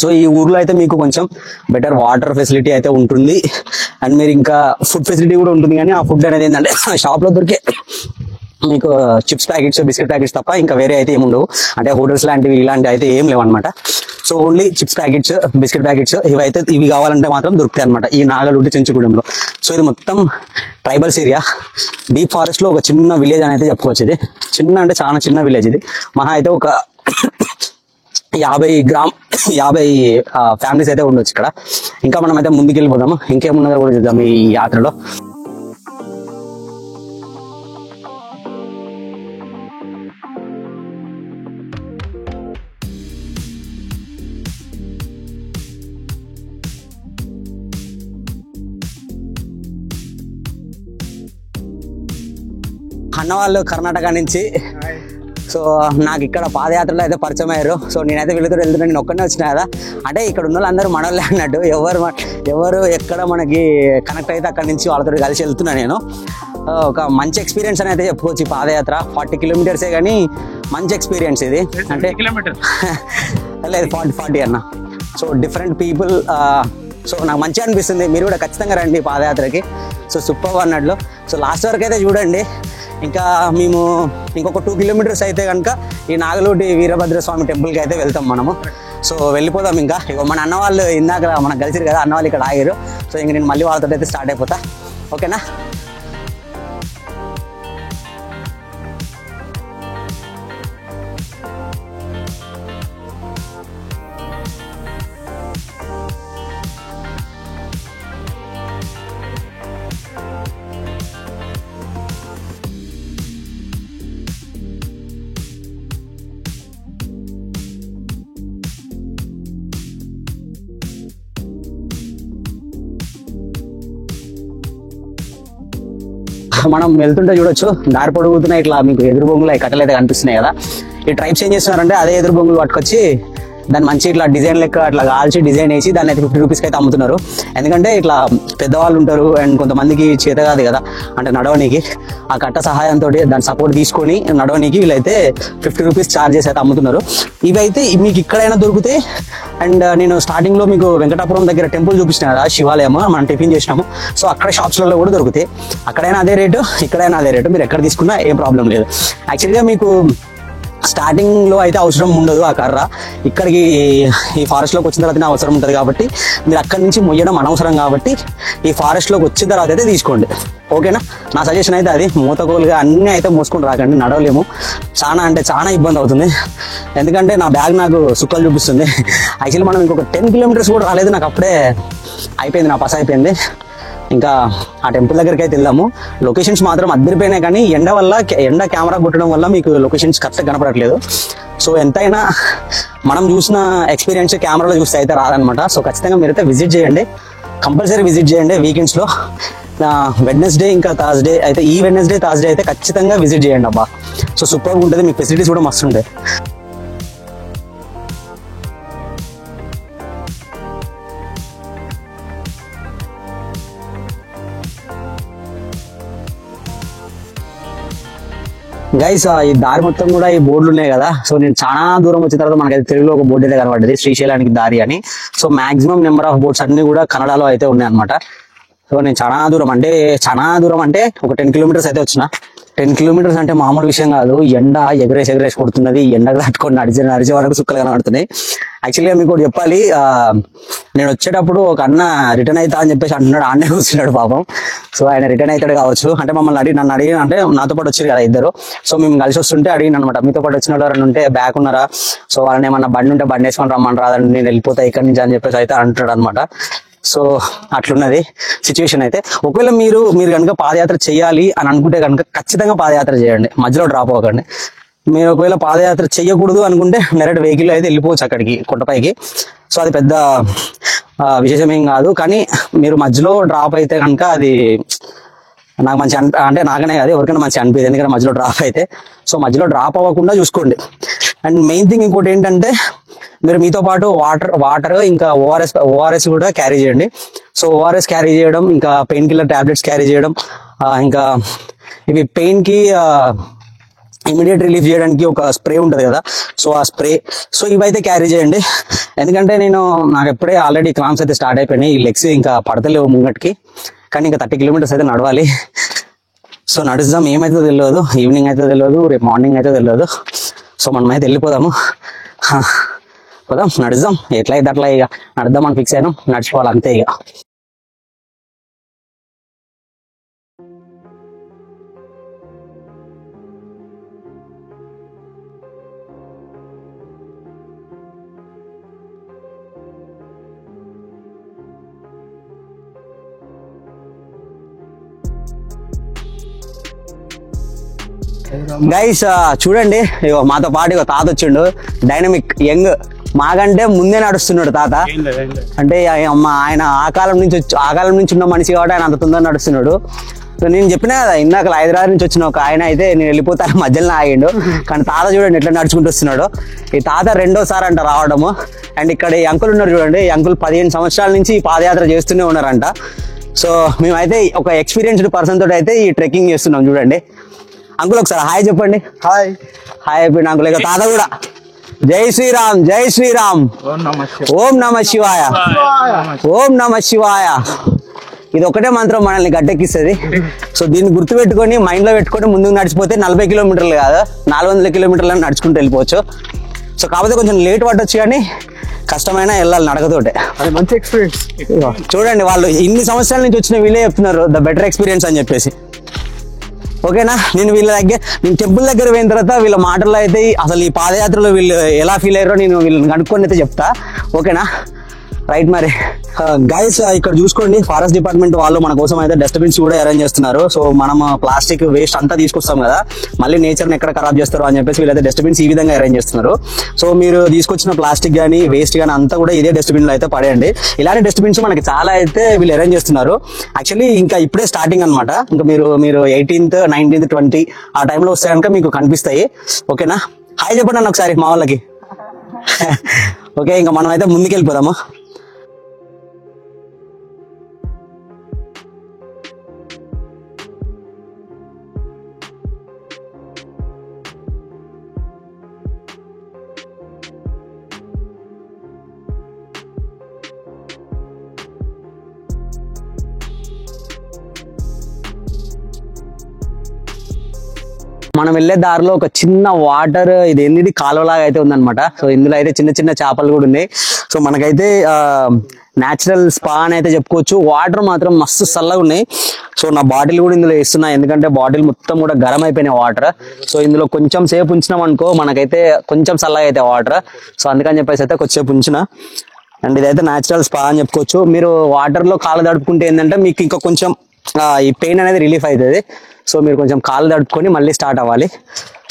సో ఈ ఊర్లో అయితే మీకు కొంచెం బెటర్ వాటర్ ఫెసిలిటీ అయితే ఉంటుంది, అండ్ మీరు ఇంకా ఫుడ్ ఫెసిలిటీ కూడా ఉంటుంది. కానీ ఆ ఫుడ్ అనేది ఏంటంటే షాప్లో దొరికే మీకు చిప్స్ ప్యాకెట్స్, బిస్కెట్ ప్యాకెట్స్ తప్ప ఇంకా వేరే అయితే ఏముండవు. అంటే హోటల్స్ లాంటివి ఇలాంటివి అయితే ఏం లేవు అనమాట. So only chips packets, biscuit packets ఇవి కావాలంటే మాత్రం దొరుకుతాయి అనమాట ఈ నాగలుడి చెంచుగూడెంలో. సో ఇది మొత్తం ట్రైబల్స్ ఏరియా, డీప్ ఫారెస్ట్ లో ఒక చిన్న విలేజ్ అని అయితే చెప్పుకోవచ్చు. ఇది చిన్న అంటే చాలా చిన్న విలేజ్. ఇది మహా అయితే ఒక 50 ఫ్యామిలీస్ అయితే ఉండొచ్చు ఇక్కడ. ఇంకా మనం అయితే ముందుకు వెళ్ళిపోదాము, ఇంకేమున్నదో కూడా చూద్దాం ఈ యాత్రలో. అన్న వాళ్ళు కర్ణాటక నుంచి, సో నాకు ఇక్కడ పాదయాత్రలో అయితే పరిచయం అయ్యారు. సో నేనైతే వీళ్ళతో వెళ్తున్నా, నేను ఒక్కనే వచ్చినా కదా. అంటే ఇక్కడ ఉన్న వాళ్ళందరూ మనోళ్ళే అన్నట్టు, ఎవరు ఎక్కడ మనకి కనెక్ట్ అయితే అక్కడి నుంచి వాళ్ళతో కలిసి వెళ్తున్నా నేను. ఒక మంచి ఎక్స్పీరియన్స్ అని అయితే చెప్పుకోవచ్చు. ఈ పాదయాత్ర 40 కిలోమీటర్సే కానీ మంచి ఎక్స్పీరియన్స్ ఇది. అంటే లేదు 40 అన్న. సో డిఫరెంట్ పీపుల్, సో నాకు మంచిగా అనిపిస్తుంది. మీరు కూడా ఖచ్చితంగా రండి పాదయాత్రకి. సో సూపర్ అన్నట్లు. సో లాస్ట్ వరకు అయితే చూడండి. ఇంకా మేము ఇంకొక 2 కిలోమీటర్స్ అయితే కనుక ఈ నాగలుడి వీరభద్ర స్వామి టెంపుల్కి అయితే వెళ్తాం మనము. సో వెళ్ళిపోదాం. ఇంకా ఇక మన అన్న వాళ్ళు ఇందాక మనకు కలిసిరు కదా, అన్న వాళ్ళు ఇక్కడ ఆగారు. సో ఇంక నేను మళ్ళీ వాళ్ళతో అయితే స్టార్ట్ అయిపోతా. ఓకేనా. మనం వెళ్తుంటే చూడొచ్చు, దారి పొడుగుతున్నాయి ఇట్లా మీకు ఎదురు బొంగులు కట్టలు అయితే కనిపిస్తున్నాయి కదా. ఈ ట్రైబ్స్ ఏం చేస్తున్నారంటే అదే ఎదురు బొంగులు పట్టుకొచ్చి దాన్ని మంచి ఇట్లా డిజైన్ లెక్క అట్లా కాల్చి డిజైన్ వేసి దాన్ని అయితే 50 రూపీస్కి అయితే అమ్ముతున్నారు. ఎందుకంటే ఇట్లా పెద్దవాళ్ళు ఉంటారు అండ్ కొంతమందికి చేత కాదు కదా, అంటే నడవనికి ఆ కట్ట సహాయంతో దాని సపోర్ట్ తీసుకొని నడవనికి వీళ్ళైతే 50 రూపీస్ ఛార్జ్ చేసి అయితే అమ్ముతున్నారు. ఇవైతే మీకు ఇక్కడైనా దొరుకుతాయి. అండ్ నేను స్టార్టింగ్ లో మీకు వెంకటాపురం దగ్గర టెంపుల్ చూపించిన కదా, శివాలయం, మనం టిఫిన్ చేసినాము. సో అక్కడ షాప్స్లలో కూడా దొరుకుతాయి. అక్కడైనా అదే రేటు, ఇక్కడైనా అదే రేటు. మీరు ఎక్కడ తీసుకున్నా ఏం ప్రాబ్లం లేదు. యాక్చువల్గా మీకు స్టార్టింగ్ లో అయితే అవసరం ఉండదు ఆ కర్ర. ఇక్కడికి ఈ ఫారెస్ట్ లోకి వచ్చిన తర్వాత అవసరం ఉంటుంది కాబట్టి మీరు అక్కడి నుంచి మొయ్యడం అనవసరం కాబట్టి ఈ ఫారెస్ట్ లోకి వచ్చిన తర్వాత అయితే తీసుకోండి. ఓకేనా. నా సజెషన్ అయితే అది. మూతకోలుగా అన్నీ అయితే మోసుకొని రాకండి, నడవలేము. చాలా అంటే చాలా ఇబ్బంది అవుతుంది. ఎందుకంటే నా బ్యాగ్ నాకు సుక్కలు చూపిస్తుంది. యాక్చువల్లీ మనం ఇంకొక 10 కిలోమీటర్స్ కూడా రాలేదు, నాకు అప్పుడే అయిపోయింది, నా పస అయిపోయింది. ఇంకా ఆ టెంపుల్ దగ్గరికి అయితే వెళ్దాము. లొకేషన్స్ మాత్రం అద్దరిపోయినాయి, కానీ ఎండ కెమెరా కొట్టడం వల్ల మీకు లొకేషన్స్ కరెక్ట్గా కనపడట్లేదు. సో ఎంతైనా మనం చూసిన ఎక్స్పీరియన్స్ కెమెరాలో చూస్తే అయితే రాదనమాట. సో ఖచ్చితంగా మీరైతే విజిట్ చేయండి, కంపల్సరీ విజిట్ చేయండి వీకెండ్స్లో. వెడ్నెస్డే ఇంకా థర్స్డే అయితే, ఈ వెడ్నెస్డే థర్స్డే అయితే ఖచ్చితంగా విజిట్ చేయండి అబ్బా. సో సూపర్గా ఉంటుంది, మీ ఫెసిలిటీస్ కూడా మస్తు ఉంటాయి. గైస్ ఈ దారి మొత్తం కూడా ఈ బోర్డులు ఉన్నాయి కదా. సో నేను చాలా దూరం వచ్చిన తర్వాత మనకైతే తెలుగులో ఒక బోర్డు అయితే కనబడ్డది, శ్రీశైలానికి దారి అని. So maximum number of boards అన్ని కూడా కన్నడలో అయితే ఉన్నాయి అనమాట. సో నేను చాలా దూరం అంటే ఒక 10 కిలోమీటర్స్ అయితే వచ్చిన. 10 కిలోమీటర్స్ అంటే మామూలు విషయం కాదు. ఎండ ఎగరేసి కొడుతున్నది. ఎండ కట్టుకొని నడిచే వరకు సుక్కలు కనబడుతున్నాయి. యాక్చువల్గా మీకు ఒకటి చెప్పాలి, నేను వచ్చేటప్పుడు ఒక అన్న రిటర్న్ అవుతా అని చెప్పేసి అంటున్నాడు, ఆడనే కూర్చున్నాడు పాపం. సో ఆయన రిటర్న్ అవుతాడు కావచ్చు. అంటే నన్ను అడిగిన, అంటే నాతో పాటు వచ్చారు కదా ఇద్దరు. సో మేము కలిసి వస్తుంటే అడిగిన అనమాట, మీతో పాటు వచ్చిన వాళ్ళు ఉంటే బ్యాక్ ఉన్నారా, సో వాళ్ళని ఏమన్నా బండి ఉంటే బండి వేసుకొని రమ్మని రాదండి, నేను వెళ్ళిపోతా ఇక్కడి నుంచి అని చెప్పేసి అయితే అంటున్నాడు అనమాట. సో అట్లున్నది సిచ్యువేషన్ అయితే. ఒకవేళ మీరు కనుక పాదయాత్ర చేయాలి అని అనుకుంటే కనుక ఖచ్చితంగా పాదయాత్ర చేయండి, మధ్యలో డ్రాప్ అవ్వకండి. మీరు ఒకవేళ పాదయాత్ర చేయకూడదు అనుకుంటే డైరెక్ట్ వెహికల్ అయితే వెళ్ళిపోవచ్చు అక్కడికి, కొండపైకి. సో అది పెద్ద విశేషమేం కాదు. కానీ మీరు మధ్యలో డ్రాప్ అయితే కనుక అది నాకు మంచి అంటే నాకనే కాదు ఎవరికైనా మంచి అనిపించదు, ఎందుకంటే మధ్యలో డ్రాప్ అయితే. సో మధ్యలో డ్రాప్ అవ్వకుండా చూసుకోండి. అండ్ మెయిన్ థింగ్ ఇంకోటి ఏంటంటే మీరు మీతో పాటు వాటర్ ఇంకా ఓఆర్ఎస్ కూడా క్యారీ చేయండి. సో ఓఆర్ఎస్ క్యారీ చేయడం, ఇంకా పెయిన్ కిల్లర్ టాబ్లెట్స్ క్యారీ చేయడం, ఇంకా ఇవి పెయిన్ కి ఇమీడియట్ రిలీఫ్ చేయడానికి ఒక స్ప్రే ఉంటుంది కదా, సో ఆ స్ప్రే, సో ఇవైతే క్యారీ చేయండి. ఎందుకంటే నాకు ఎప్పుడే ఆల్రెడీ క్రాంప్స్ అయితే స్టార్ట్ అయిపోయినాయి, ఈ లెగ్స్ ఇంకా పడతలేవు ముంగటికి. కానీ ఇంకా 30 కిలోమీటర్స్ అయితే నడవాలి. సో నడుద్దాం, ఏమైతే తెలియదు, ఈవినింగ్ అయితే తెలియదు, రేపు మార్నింగ్ అయితే తెలియదు. సో మనమైతే వెళ్ళిపోదాము, పోదాం, నడుద్దాం, ఎట్లా అయితే అట్లా ఇక నడుద్దామని ఫిక్స్ అయినాం, నడిచిపోవాలి అంతే ఇక. గైస్ చూడండి, ఇగో మాతో పాటు ఇగో తాత వచ్చిండు, డైనమిక్ యంగ్, మాకంటే ముందే నడుస్తున్నాడు తాత. అంటే ఆయన ఆ కాలం నుంచి ఉన్న మనిషి కాబట్టి ఆయన అంత తొందరగా నడుస్తున్నాడు. సో నేను చెప్పినా కదా ఇందాక హైదరాబాద్ నుంచి వచ్చిన ఒక ఆయన అయితే నేను వెళ్ళిపోతాను మధ్యలో ఆగిండు, కానీ తాత చూడండి ఎట్లా నడుచుకుంటూ వస్తున్నాడు. ఈ తాత 2వ సారి అంట రావడము. అండ్ ఇక్కడ ఈ అంకుల్ ఉన్నారు చూడండి, ఈ అంకుల్ 15 సంవత్సరాల నుంచి ఈ పాదయాత్ర చేస్తూనే ఉన్నారంట. సో మేమైతే ఒక ఎక్స్పీరియన్స్డ్ పర్సన్ తోటి అయితే ఈ ట్రెక్కింగ్ చేస్తున్నాం. చూడండి అంకుల్, ఒకసారి హాయ్ చెప్పండి. హాయ్ అయిపోయింది అంకుల్. ఇక తాత కూడా జై శ్రీరామ్, జై శ్రీరామ్, ఓం నమ శివాయ, ఓం నమ శివాయ. ఇది ఒకటే మంత్రం మనల్ని గట్టెక్కిస్తుంది. సో దీన్ని గుర్తుపెట్టుకొని మైండ్ లో పెట్టుకొని ముందుకు నడిచిపోతే 40 కిలోమీటర్లు కాదు 400 కిలోమీటర్లను నడుచుకుంటూ వెళ్ళిపోవచ్చు. సో కాకపోతే కొంచెం లేట్ పట్టొచ్చు, కానీ కష్టమైన వెళ్ళాలి నడకతోటే. మంచి ఎక్స్పీరియన్స్. చూడండి వాళ్ళు ఇన్ని సంవత్సరాల నుంచి వచ్చిన వీళ్ళే చెప్తున్నారు ద బెటర్ ఎక్స్పీరియన్స్ అని చెప్పేసి. ఓకేనా, నేను టెంపుల్ దగ్గర పోయిన తర్వాత వీళ్ళ మాటల్లో అయితే అసలు ఈ పాదయాత్రలో వీళ్ళు ఎలా ఫీల్ అయ్యారో నేను వీళ్ళని కనుక్కొని అయితే చెప్తా. ఓకేనా, రైట్. మరి గైస్ ఇక్కడ చూసుకోండి, ఫారెస్ట్ డిపార్ట్మెంట్ వాళ్ళు మన కోసం అయితే డస్ట్బిన్స్ కూడా అరేంజ్ చేస్తున్నారు. సో మనం ప్లాస్టిక్ వేస్ట్ అంతా తీసుకొస్తాం కదా, మళ్ళీ నేచర్ని ఎక్కడ ఖరాబ్ చేస్తారు అని చెప్పేసి వీళ్ళైతే డస్ట్బిన్స్ ఈ విధంగా అరేంజ్ చేస్తున్నారు. సో మీరు తీసుకొచ్చిన ప్లాస్టిక్ కానీ వేస్ట్ కానీ అంతా కూడా ఇదే డస్ట్బిన్ లో అయితే పడేయండి. ఇలాంటి డస్ట్బిన్స్ మనకి చాలా అయితే వీళ్ళు అరేంజ్ చేస్తున్నారు. యాక్చువల్లీ ఇంకా ఇప్పుడే స్టార్టింగ్ అనమాట. ఇంకా మీరు 18th, 19th, 20 ఆ టైంలో వస్తే కనుక మీకు కనిపిస్తాయి. ఓకేనా, హాయ్ చెప్పండి అన్న ఒకసారి మా వాళ్ళకి. ఓకే, ఇంకా మనం అయితే ముందుకెళ్ళిపోదాము. మనం వెళ్ళే దారిలో ఒక చిన్న వాటర్, ఇది ఏంది కాలువలాగా అయితే ఉందన్నమాట. సో ఇందులో అయితే చిన్న చిన్న చేపలు కూడా ఉన్నాయి. సో మనకైతే న్యాచురల్ స్పా అని అయితే చెప్పుకోవచ్చు. వాటర్ మాత్రం మస్తు చల్లగా ఉన్నాయి. సో నా బాటిల్ కూడా ఇందులో వేస్తున్నా, ఎందుకంటే బాటిల్ మొత్తం కూడా గరం అయిపోయినాయి వాటర్. సో ఇందులో కొంచెం సేపు ఉంచినాం అనుకో మనకైతే కొంచెం చల్లగా అయితే వాటర్. సో అందుకని చెప్పేసి అయితే కొంచెంసేపు ఉంచిన. అండ్ ఇదైతే న్యాచురల్ స్పా అని చెప్పుకోవచ్చు. మీరు వాటర్ లో కాలు తడుపుకుంటే ఏంటంటే మీకు ఇంకా కొంచెం ఈ పెయిన్ అనేది రిలీఫ్ అవుతుంది. సో మీరు కొంచెం కాలు తడుపుకొని మళ్ళీ స్టార్ట్ అవ్వాలి.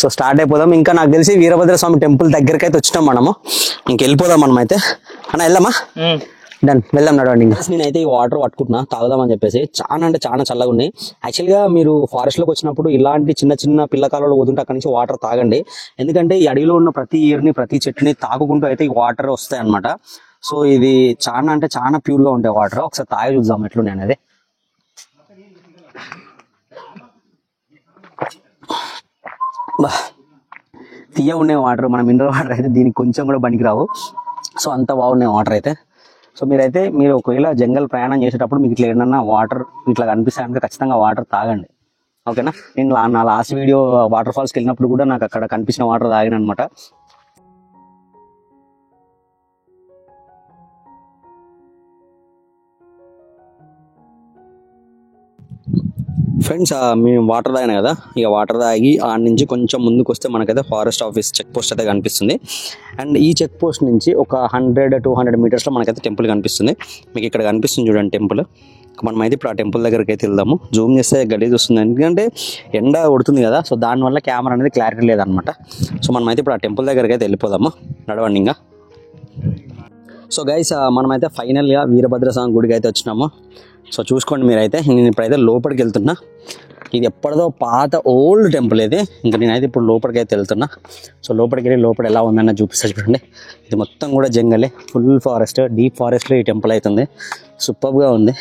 సో స్టార్ట్ అయిపోదాం. ఇంకా నాకు తెలిసి వీరభద్ర స్వామి టెంపుల్ దగ్గరికి అయితే వచ్చినాం మనము. ఇంకెళ్ళిపోదాం మనం అయితే. అన్న వెళ్దామా? డన్, వెళ్దాం నడవండి. ఇంకా నేనైతే ఈ వాటర్ పట్టుకుంటున్నా తాగుదామని చెప్పేసి. చాలా అంటే చాలా చల్లగా ఉన్నాయి. యాక్చువల్గా మీరు ఫారెస్ట్ లోకి వచ్చినప్పుడు ఇలాంటి చిన్న చిన్న పిల్లకాలలో పోతుంటే అక్కడి నుంచి వాటర్ తాగండి. ఎందుకంటే ఈ అడవిలో ఉన్న ప్రతి ఇయర్ని ప్రతి చెట్టుని తాగుకుంటూ అయితే ఈ వాటర్ వస్తాయి అనమాట. సో ఇది చాలా అంటే చాలా ప్యూర్ గా ఉంటాయి వాటర్. ఒకసారి తాగి చూద్దాం ఎట్లున్నాయి అనేది. తీయ ఉన్నాయి వాటర్, మన మినరల్ వాటర్ అయితే దీనికి కొంచెం కూడా పనికిరావు. సో అంత బాగున్నాయి వాటర్ అయితే. సో మీరు ఒకవేళ జంగల్ ప్రయాణం చేసేటప్పుడు మీకు ఇట్లా ఏమన్నా వాటర్ ఇట్లా కనిపిస్తాయంటే ఖచ్చితంగా వాటర్ తాగండి. ఓకేనా, నేను నా లాస్ట్ వీడియో వాటర్ ఫాల్స్కి వెళ్ళినప్పుడు కూడా నాకు అక్కడ కనిపించిన వాటర్ తాగాను అనమాట. ఫ్రెండ్స్ మేము వాటర్ తాగినా కదా, ఇక వాటర్ తాగి ఆడ నుంచి కొంచెం ముందుకు వస్తే మనకైతే ఫారెస్ట్ ఆఫీస్ చెక్ పోస్ట్ అయితే కనిపిస్తుంది. అండ్ ఈ చెక్ పోస్ట్ నుంచి ఒక 100-200 మీటర్స్లో మనకైతే టెంపుల్ కనిపిస్తుంది. మీకు ఇక్కడ కనిపిస్తుంది చూడండి టెంపుల్. మనమైతే ఇప్పుడు ఆ టెంపుల్ దగ్గరికి అయితే వెళ్దాము. జూమ్ చేస్తే గలీజ్ వస్తుంది, ఎందుకంటే ఎండ కొడుతుంది కదా. సో దానివల్ల కెమెరా అనేది క్లారిటీ లేదనమాట. సో మనమైతే ఇప్పుడు ఆ టెంపుల్ దగ్గరికి అయితే వెళ్ళిపోదాము. నడవండి ఇంకా. సో గైస్ మనమైతే ఫైనల్గా వీరభద్ర స్వామి గుడికి అయితే వచ్చినాము. సో చూసుకోండి మీరైతే. నేను ఇప్పుడైతే లోపలికి వెళ్తున్నా. ఇది ఎప్పటిదో పాత ఓల్డ్ టెంపుల్ ఇది. ఇంకా నేనైతే ఇప్పుడు లోపలికి అయితే వెళ్తున్నా. సో లోపలికి వెళ్ళి లోపల ఎలా ఉందన్న చూపిస్తా చూడండి. ఇది మొత్తం కూడా జంగలే, ఫుల్ ఫారెస్ట్, డీప్ ఫారెస్ట్లో ఈ టెంపుల్ అవుతుంది. సూపర్గా ఉంది.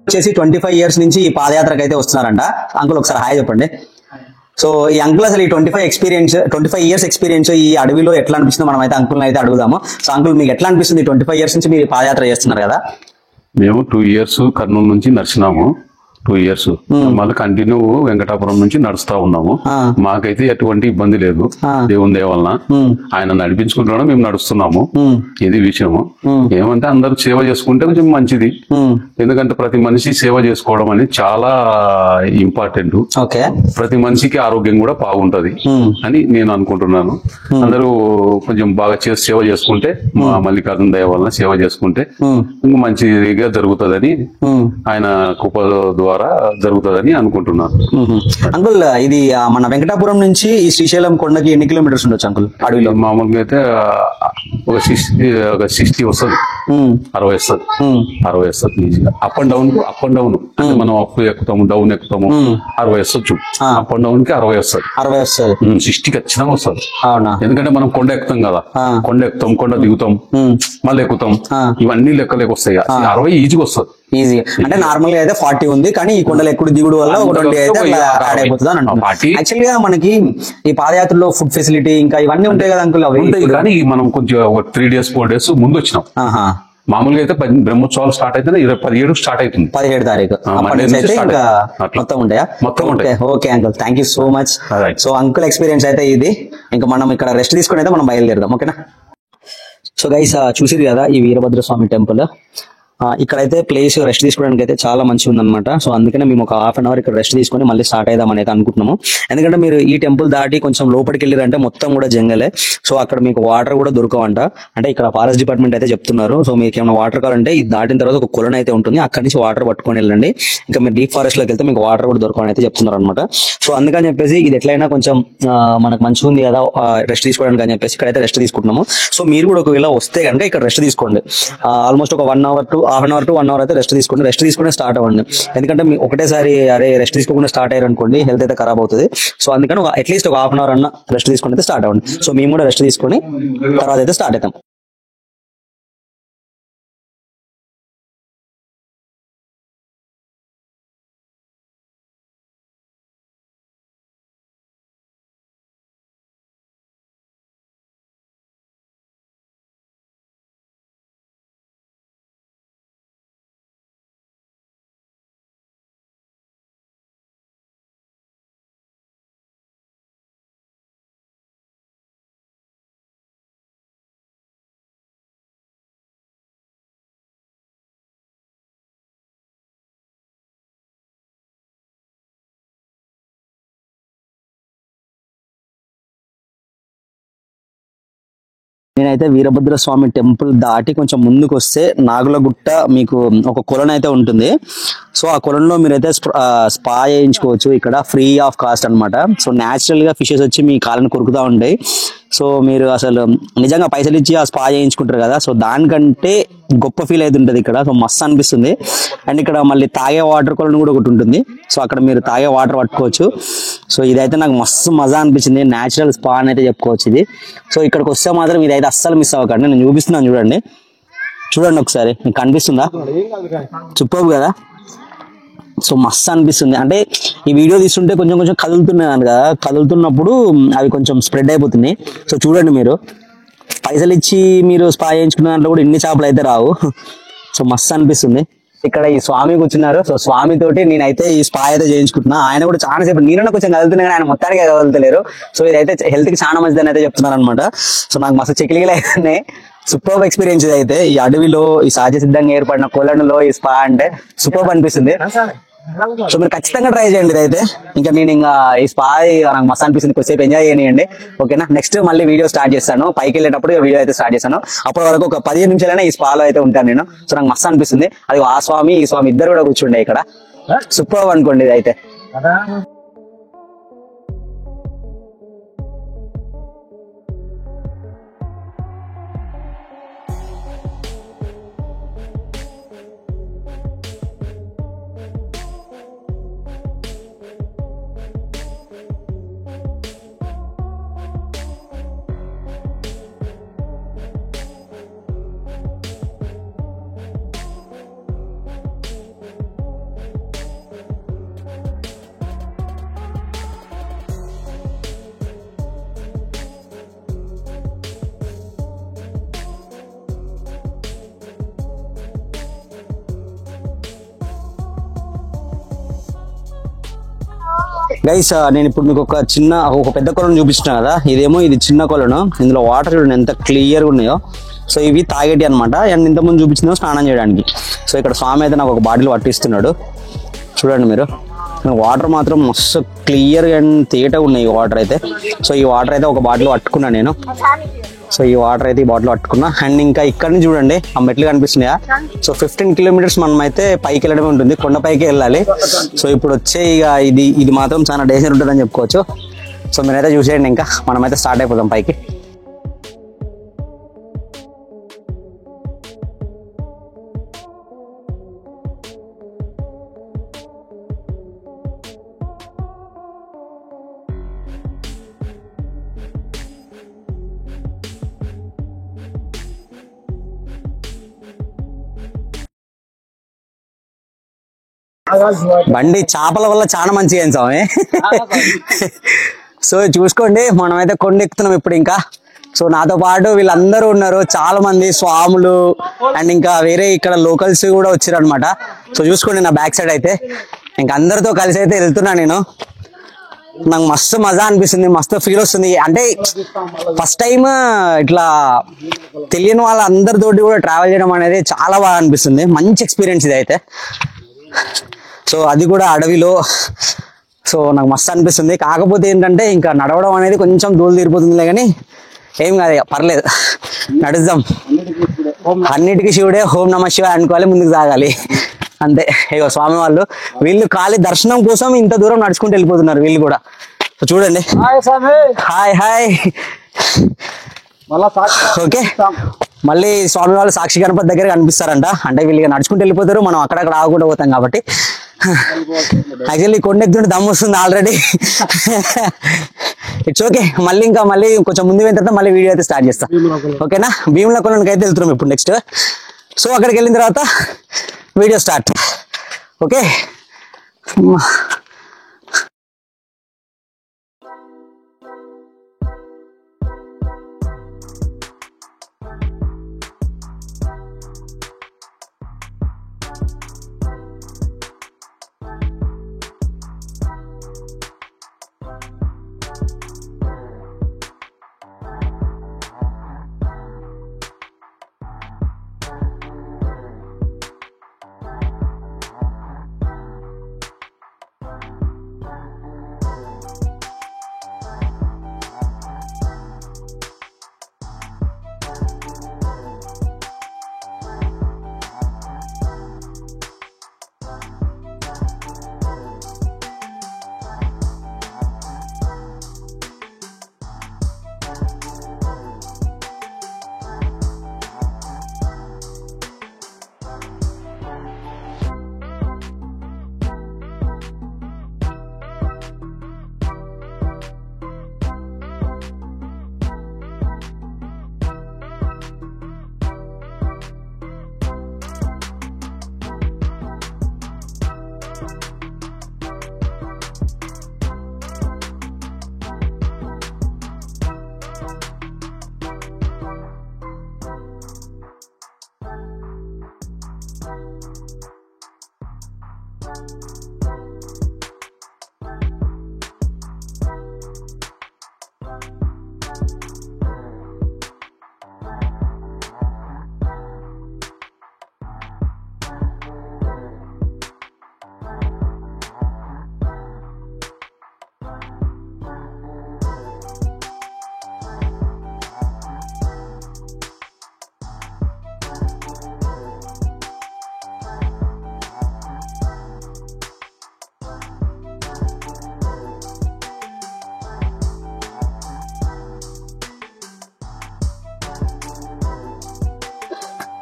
వచ్చేసి 25 years నుంచి ఈ పాదయాత్రకు అయితే వస్తున్నారంట. అంకుల్ ఒకసారి హాయ్ చెప్పండి. సో ఈ అంకుల్ అసలు ఈ 25 years ఎక్స్పీరియన్స్ ఈ అడవిలో ఎట్లా అనిపిస్తుందో మనం అయితే అంకుల్ని అయితే అడుగుదాము. సో అంకుల్ మీకు ఎట్లా అనిపిస్తుంది? 25 years నుంచి మీరు పాదయాత్ర చేస్తున్నారు కదా. మేము 2 years కర్నూలు నుంచి నడిచినాము. 2 years మళ్ళీ కంటిన్యూ వెంకటాపురం నుంచి నడుస్తా ఉన్నాము. మాకైతే ఎటువంటి ఇబ్బంది లేదు, దేవుని దయ వలన. ఆయన నడిపించుకుంటున్నాడు, మేము నడుస్తున్నాము. ఇది విషయము. ఏమంటే అందరూ సేవ చేసుకుంటే కొంచెం మంచిది. ఎందుకంటే ప్రతి మనిషి సేవ చేసుకోవడం అనేది చాలా ఇంపార్టెంట్. ప్రతి మనిషికి ఆరోగ్యం కూడా బాగుంటది అని నేను అనుకుంటున్నాను. అందరూ కొంచెం బాగా సేవ చేసుకుంటే, మా మల్లికార్జున దయ వలన సేవ చేసుకుంటే ఇంకా మంచిగా జరుగుతుందని, ఆయన కృప ద్వారా జరుగుతుందని అనుకుంటున్నాను. అంకుల్ ఇది మన వెంకటాపురం నుంచి ఈ శ్రీశైలం కొండకి ఎన్ని కిలోమీటర్స్ ఉండొచ్చు అంకుల్ అడవిలో? మామూలుగా అయితే ఒక 60 వస్తుంది, 60 వస్తుంది, 60 వస్తుంది ఈజీగా. అప్ అండ్ డౌన్ అంటే మనం అప్ ఎక్కుతాము, డౌన్ ఎక్కుతాము, 60 వస్తుంది. అప్ అండ్ డౌన్ కి 60 వస్తుంది, 60 ఖచ్చితంగా వస్తుంది. ఎందుకంటే మనం కొండ ఎక్కుతాం కదా, కొండ ఎక్కుతాం, కొండ దిగుతాం, మళ్ళీ ఎక్కుతాం, ఇవన్నీ లెక్కలేక వస్తాయి. 60 ఈజీగా వస్తుంది. ఈజీ అంటే నార్మల్ గా అయితే 40 ఉంది, కానీ ఈ కొండలు ఎక్కుడు దిగుడు వల్ల ఒక 20 అయితే యాడ్ అయిపోతుంది అని అంటున్నాను. యాక్చువల్ గా మనకి ఈ పాదయాత్రలో ఫుడ్ ఫెసిలిటీ ఇంకా ఇవన్నీ ఉంటాయి కదా అంకుల్? అవి ఉంటాయి, కానీ మనం కొంచెం 3 days 4 days ముందు వచ్చినాం. మామూలుగా అయితే బ్రహ్మోత్సవాలు స్టార్ట్ అయితే 17 స్టార్ట్ అవుతుంది, 17 తారీఖు మొత్తం ఉంటాయా? మొత్తం ఉంటాయి. Okay uncle, thank you so much. So uncle experience అయితే ఇది. ఇంకా మనం ఇక్కడ రెస్ట్ తీసుకుని అయితే మనం బయలుదేరదాం, ఓకేనా? సో గైస్ చూసిరు కదా ఈ వీరభద్ర స్వామి టెంపుల్. ఇక్కడైతే ప్లేస్ రెస్ట్ తీసుకోవడానికి అయితే చాలా మంచిగా ఉందన్నమాట. సో అందుకనే మేము ఒక హాఫ్ అన్ అవర్ ఇక్కడ రెస్ట్ తీసుకొని మళ్ళీ స్టార్ట్ అయిదాం అనేది అనుకుంటున్నాము. ఎందుకంటే మీరు ఈ టెంపుల్ దాటి కొంచెం లోపలికి వెళ్ళారంటే మొత్తం కూడా జంగలే. సో అక్కడ మీకు వాటర్ కూడా దొరకవంట. అంటే ఇక్కడ ఫారెస్ట్ డిపార్ట్మెంట్ అయితే చెప్తున్నారు. సో మీకు ఏమైనా వాటర్ కావాలంటే ఇది దాటిన తర్వాత ఒక కొలను అయితే ఉంటుంది, అక్కడి నుంచి వాటర్ పట్టుకొని వెళ్ళండి. ఇంకా మీరు డీప్ ఫారెస్ట్ లోకి వెళ్తే మీకు వాటర్ కూడా దొరకవని అయితే చెప్తున్నారు అనమాట. సో అందుకని చెప్పేసి ఇది ఎట్లయినా కొంచెం మనకు మంచిగా ఉంది కదా రెస్ట్ తీసుకోవడానికి అని చెప్పేసి ఇక్కడైతే రెస్ట్ తీసుకుంటున్నాము. సో మీరు కూడా ఒకవేళ వస్తే కనుక ఇక్కడ రెస్ట్ తీసుకోండి. ఆల్మోస్ట్ ఒక half an hour to 1 hour అయితే రెస్ట్ తీసుకోండి. రెస్ట్ తీసుకుని స్టార్ట్ అవ్వండి. ఎందుకంటే మీ ఒకటేసారి అరే రెస్ట్ తీసుకోకుండా స్టార్ట్ అయ్యారు అనుకోండి, హెల్త్ అయితే ఖరాబ్ అవుతుంది. సో అందుకని అట్లీస్ట్ ఒక హాఫ్ అన్ అవర్ అన్న రెస్ట్ తీసుకుని అయితే స్టార్ట్ అవ్వండి. సో మేము కూడా రెస్ట్ తీసుకొని తర్వాత అయితే స్టార్ట్ అవుతాం. నేనైతే వీరభద్ర స్వామి టెంపుల్ దాటి కొంచెం ముందుకు వస్తే నాగులగుట్ట మీకు ఒక కొలను అయితే ఉంటుంది. సో ఆ కొలంలో మీరైతే స్పా చేయించుకోవచ్చు. ఇక్కడ ఫ్రీ ఆఫ్ కాస్ట్ అన్నమాట. సో న్యాచురల్ గా ఫిషెస్ వచ్చి మీ కాళ్ళని కొరుకుతా ఉంటాయి. సో మీరు అసలు నిజంగా పైసలు ఇచ్చి ఆ స్పా చేయించుకుంటారు కదా, సో దానికంటే గొప్ప ఫీల్ అయితే ఉంటుంది ఇక్కడ. సో మస్తు అనిపిస్తుంది. అండ్ ఇక్కడ మళ్ళీ తాగే వాటర్ కొలను కూడా ఒకటి ఉంటుంది. సో అక్కడ మీరు తాగే వాటర్ పట్టుకోవచ్చు. సో ఇదైతే నాకు మస్తు మజా అనిపించింది. న్యాచురల్ స్పా అని అయితే చెప్పుకోవచ్చు ఇది. సో ఇక్కడికి వస్తే మాత్రం ఇదైతే అస్సలు మిస్ అవ్వకండి. నేను చూపిస్తున్నాను చూడండి. చూడండి ఒకసారి, మీకు కనిపిస్తుందా? సూపర్ కదా. సో మస్తు అనిపిస్తుంది. అంటే ఈ వీడియో తీస్తుంటే కొంచెం కొంచెం కదులుతున్నాను కదా, కదులుతున్నప్పుడు అవి కొంచెం స్ప్రెడ్ అయిపోతున్నాయి. సో చూడండి, మీరు పైసలు ఇచ్చి మీరు స్పా చేయించుకున్న దాంట్లో కూడా ఇన్ని చేపలు అయితే రావు. సో మస్తు అనిపిస్తుంది. ఇక్కడ ఈ స్వామి కూర్చున్నారు. సో స్వామి తోటి నేనైతే ఈ స్పా అయితే చేయించుకుంటున్నా. ఆయన కూడా చాలా సేపు, నేను కొంచెం కదులుతున్నా కానీ ఆయన మొత్తానికి కదులుతలేరు. సో ఇదైతే హెల్త్ కి చాలా మంచిదని అయితే చెప్తున్నారు అనమాట. సో నాకు మస్తు చెకిలిగా అయితే సూపర్ ఎక్స్పీరియన్స్ ఇది అయితే. ఈ అడవిలో ఈ సహజ సిద్ధంగా ఏర్పడిన కొలనులో ఈ స్పా అంటే సూపర్ అనిపిస్తుంది. సో మీరు ఖచ్చితంగా ట్రై చేయండి ఇదైతే. ఇంకా నేను ఈ స్పా నాకు మస్తు అనిపిస్తుంది. కొద్దిసేపు ఎంజాయ్ చేయనియండి, ఓకేనా? నెక్స్ట్ మళ్ళీ వీడియో స్టార్ట్ చేస్తాను. పైకి వెళ్ళేటప్పుడు వీడియో అయితే స్టార్ట్ చేస్తాను. అప్పటి వరకు ఒక 15 నిమిషాలైనా ఈ స్పాలో అయితే ఉంటాను నేను. సో నాకు మస్తు అనిపిస్తుంది. అది ఆ స్వామి ఈ స్వామి ఇద్దరు కూడా కూర్చుండే ఇక్కడ. సూపర్ అనుకోండి ఇది అయితే. గైస్, నేను ఇప్పుడు మీకు ఒక పెద్ద కొలను చూపిస్తున్నా కదా. ఇది చిన్న కొలను. ఇందులో వాటర్ చూడండి ఎంత క్లియర్గా ఉన్నాయో. సో ఇవి తాగేటి అనమాట. అండ్ ఇంతకుముందు చూపించిందో స్నానం చేయడానికి. సో ఇక్కడ స్వామి అయితే నాకు ఒక బాటిల్ పట్టిస్తున్నాడు. చూడండి మీరు, వాటర్ మాత్రం మస్తు క్లియర్ అండ్ తేటగా ఉన్నాయి ఈ వాటర్ అయితే. సో ఈ వాటర్ అయితే ఒక బాటిల్ పట్టుకున్నా నేను. సో ఈ వాటర్ అయితే ఈ బాటిల్ పట్టుకున్నా. అండ్ ఇంకా ఇక్కడ నుంచి చూడండి ఆ మెట్లు కనిపిస్తున్నాయా. సో 15 కిలోమీటర్స్ మనం అయితే పైకి వెళ్ళడమే ఉంటుంది, కొండపైకి వెళ్ళాలి. సో ఇప్పుడు వచ్చే ఇక ఇది మాత్రం చాలా డేంజర్ ఉంటుందని చెప్పుకోవచ్చు. సో మీరైతే చూసేయండి, ఇంకా మనమైతే స్టార్ట్ అయిపోతాం పైకి. బండి చేపల వల్ల చాలా మంచిగా అయింది స్వామి. సో చూసుకోండి, మనమైతే కొండ ఎక్కుతున్నాం ఇప్పుడు ఇంకా. సో నాతో పాటు వీళ్ళందరూ ఉన్నారు, చాలా మంది స్వాములు అండ్ ఇంకా వేరే ఇక్కడ లోకల్స్ కూడా వచ్చారు అనమాట. సో చూసుకోండి నా బ్యాక్ సైడ్ అయితే ఇంకా అందరితో కలిసి అయితే వెళ్తున్నా నేను. నాకు మస్తు మజా అనిపిస్తుంది, మస్తు ఫీల్ వస్తుంది. అంటే ఫస్ట్ టైం ఇట్లా తెలియని వాళ్ళందరితోటి కూడా ట్రావెల్ చేయడం అనేది చాలా బాగా అనిపిస్తుంది. మంచి ఎక్స్పీరియన్స్ ఇది అయితే. సో అది కూడా అడవిలో. సో నాకు మస్తు అనిపిస్తుంది. కాకపోతే ఏంటంటే ఇంకా నడవడం అనేది కొంచెం దూరం తీరిపోతుందిలే, కానీ ఏం కాదు, పర్లేదు, నడుద్దాం. అన్నిటికీ శివుడే, ఓం నమః శివాయ అనుకోవాలి, ముందుకు సాగాలి అంతే. ఇగో స్వామి వీళ్ళు ఖాళీ దర్శనం కోసం ఇంత దూరం నడుచుకుంటూ వెళ్ళిపోతున్నారు వీళ్ళు కూడా. సో చూడండి. Hi hi. ఓకే, మళ్ళీ స్వామి వాళ్ళు సాక్షి గణపతి దగ్గర కనిపిస్తారంట. అంటే వీళ్ళు నడుచుకుంటూ వెళ్ళిపోతారు, మనం అక్కడక్కడ ఆగకుండా పోతాం కాబట్టి. యాక్చువల్లీ కొండెక్కుతుంటే దమ్ము వస్తుంది ఆల్రెడీ. It's okay. మళ్ళీ కొంచెం ముందు పోయిన తర్వాత మళ్ళీ వీడియో అయితే స్టార్ట్ చేస్తా, ఓకేనా? భీముల కొలనుకి అయితే వెళ్తున్నాం ఇప్పుడు నెక్స్ట్. సో అక్కడికి వెళ్ళిన తర్వాత వీడియో స్టార్ట్, ఓకే?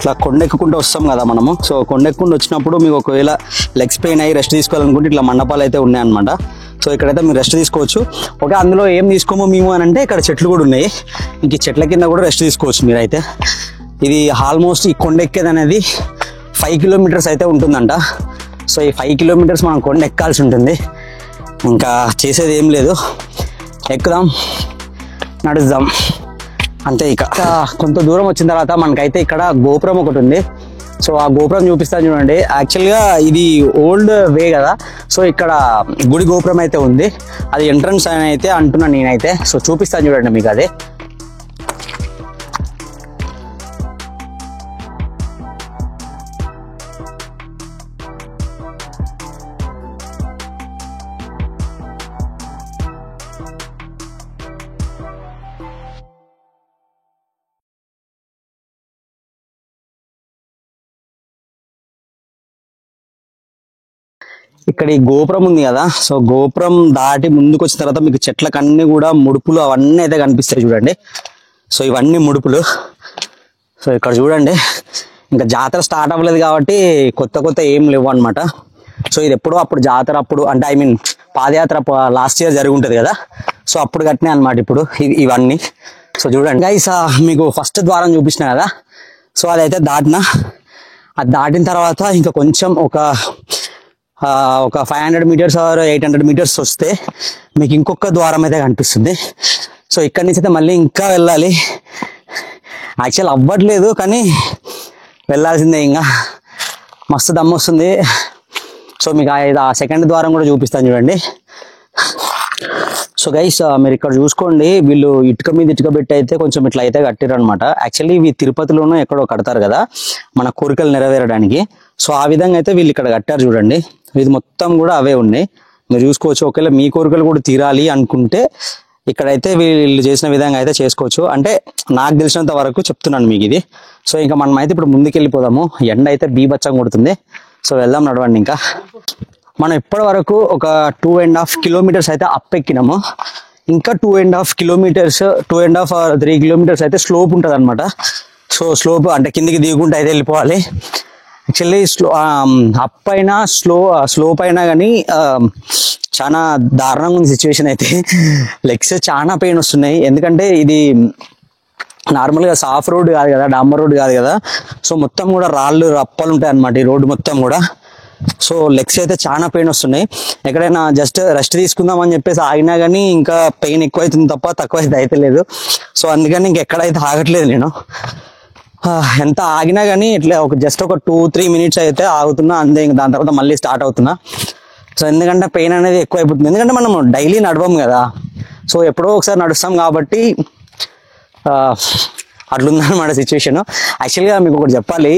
ఇట్లా కొండెక్కుకుంటూ వస్తాం కదా మనము. సో కొండెక్కుంటూ వచ్చినప్పుడు మీకు ఒకవేళ లెగ్స్ పెయిన్ అయ్యి రెస్ట్ తీసుకోవాలనుకుంటే ఇట్లా మండపాలు అయితే ఉన్నాయన్నమాట. సో ఇక్కడైతే మీరు రెస్ట్ తీసుకోవచ్చు. ఓకే, అందులో ఏం తీసుకోమో మేము అని అంటే ఇక్కడ చెట్లు కూడా ఉన్నాయి. ఇంక ఈ చెట్ల కింద కూడా రెస్ట్ తీసుకోవచ్చు మీరైతే. ఇది ఆల్మోస్ట్ ఈ కొండ ఎక్కేది అనేది 5 కిలోమీటర్స్ అయితే ఉంటుందంట. సో ఈ 5 కిలోమీటర్స్ మనం కొండ ఎక్కాల్సి ఉంటుంది. ఇంకా చేసేది ఏం లేదు, ఎక్కుదాం, నడుద్దాం అంతే. ఇక కొంత దూరం వచ్చిన తర్వాత మనకైతే ఇక్కడ గోపురం ఒకటి ఉంది. సో ఆ గోపురం చూపిస్తాను చూడండి. యాక్చువల్గా ఇది ఓల్డ్ వే కదా, సో ఇక్కడ గుడి గోపురం అయితే ఉంది. అది ఎంట్రన్స్ అని అయితే అంటున్నాను నేనైతే. సో చూపిస్తాను చూడండి మీకు అదే. ఇక్కడ ఈ గోపురం ఉంది కదా, సో గోపురం దాటి ముందుకు వచ్చిన తర్వాత మీకు చెట్లకన్నీ కూడా ముడుపులు అవన్నీ అయితే కనిపిస్తాయి చూడండి. సో ఇవన్నీ ముడుపులు. సో ఇక్కడ చూడండి, ఇంకా జాతర స్టార్ట్ అవ్వలేదు కాబట్టి కొత్త ఏం లేవు అనమాట. సో ఇది ఎప్పుడో అప్పుడు జాతర అప్పుడు అంటే I mean padayatra last year జరిగి ఉంటుంది కదా, సో అప్పుడు కట్టినాయి అనమాట ఇప్పుడు ఇవన్నీ. సో చూడండి గైస్, మీకు ఫస్ట్ ద్వారం చూపించిన కదా, సో అదైతే అది దాటిన తర్వాత ఇంకా కొంచెం ఒక 500 మీటర్స్ ఆర్ 800 మీటర్స్ వస్తే మీకు ఇంకొక ద్వారం అయితే కనిపిస్తుంది. సో ఇక్కడి నుంచి అయితే మళ్ళీ ఇంకా వెళ్ళాలి. యాక్చువల్ అవ్వట్లేదు కానీ వెళ్ళాల్సిందే, ఇంకా మస్తు దమ్ము వస్తుంది. సో మీకు ఆ సెకండ్ ద్వారం కూడా చూపిస్తాను చూడండి. సో గైస్, మీరు ఇక్కడ చూసుకోండి, వీళ్ళు ఇటుక మీద ఇటుక పెట్టి అయితే కొంచెం ఇట్లా అయితే కట్టారు అనమాట. యాక్చువల్లీ ఇవి తిరుపతిలోనూ ఎక్కడో కడతారు కదా మన కోరికలు నెరవేరడానికి. సో ఆ విధంగా అయితే వీళ్ళు ఇక్కడ కట్టారు చూడండి. ఇది మొత్తం కూడా అవే ఉన్నాయి, మీరు చూసుకోవచ్చు. ఒకవేళ మీ కోరికలు కూడా తీరాలి అనుకుంటే ఇక్కడైతే వీళ్ళు చేసిన విధంగా అయితే చేసుకోవచ్చు. అంటే నాకు తెలిసినంత వరకు చెప్తున్నాను మీకు ఇది. సో ఇంకా మనం అయితే ఇప్పుడు ముందుకు వెళ్ళిపోదాము. ఎండ అయితే బీభత్సంగా కొడుతుంది. సో వెళ్దాం, నడవండి. ఇంకా మనం ఇప్పటి వరకు ఒక 2.5 కిలోమీటర్స్ అయితే అప్ ఎక్కినాము. ఇంకా 2.5 కిలోమీటర్స్ 2.5 or 3 కిలోమీటర్స్ అయితే స్లోప్ ఉంటుంది అనమాట. సో స్లోప్ అంటే కిందికి దిగుకుంటూ అయితే వెళ్ళిపోవాలి. యాక్చువల్లీ అప్ అయినా స్లోప్ అయినా కానీ చాలా దారుణంగా ఉంది సిచ్యువేషన్ అయితే. లెగ్స్ చాలా పెయిన్ వస్తున్నాయి, ఎందుకంటే ఇది నార్మల్గా సాఫ్ రోడ్ కాదు కదా, డాంబర్ రోడ్ కాదు కదా. సో మొత్తం కూడా రాళ్ళు రప్పలు ఉంటాయి అనమాట ఈ రోడ్డు మొత్తం కూడా. సో లెగ్స్ అయితే చాలా పెయిన్ వస్తున్నాయి. ఎక్కడైనా జస్ట్ రెస్ట్ తీసుకుందాం అని చెప్పేసి ఆగినా కానీ ఇంకా పెయిన్ ఎక్కువ అవుతుంది తప్ప తక్కువ అయితే లేదు. సో అందుకని ఇంకెక్కడైతే ఆగట్లేదు నేను. ఎంత ఆగినా కానీ ఇట్లా జస్ట్ ఒక 2-3 మినిట్స్ అయితే ఆగుతున్నా అంతే. ఇంక దాని తర్వాత మళ్ళీ స్టార్ట్ అవుతున్నా. సో ఎందుకంటే పెయిన్ అనేది ఎక్కువ అయిపోతుంది, ఎందుకంటే మనం డైలీ నడవం కదా. సో ఎప్పుడో ఒకసారి నడుస్తాం కాబట్టి అట్లుందన్నమాట సిచ్యువేషన్. యాక్చువల్గా మీకు ఒకటి చెప్పాలి,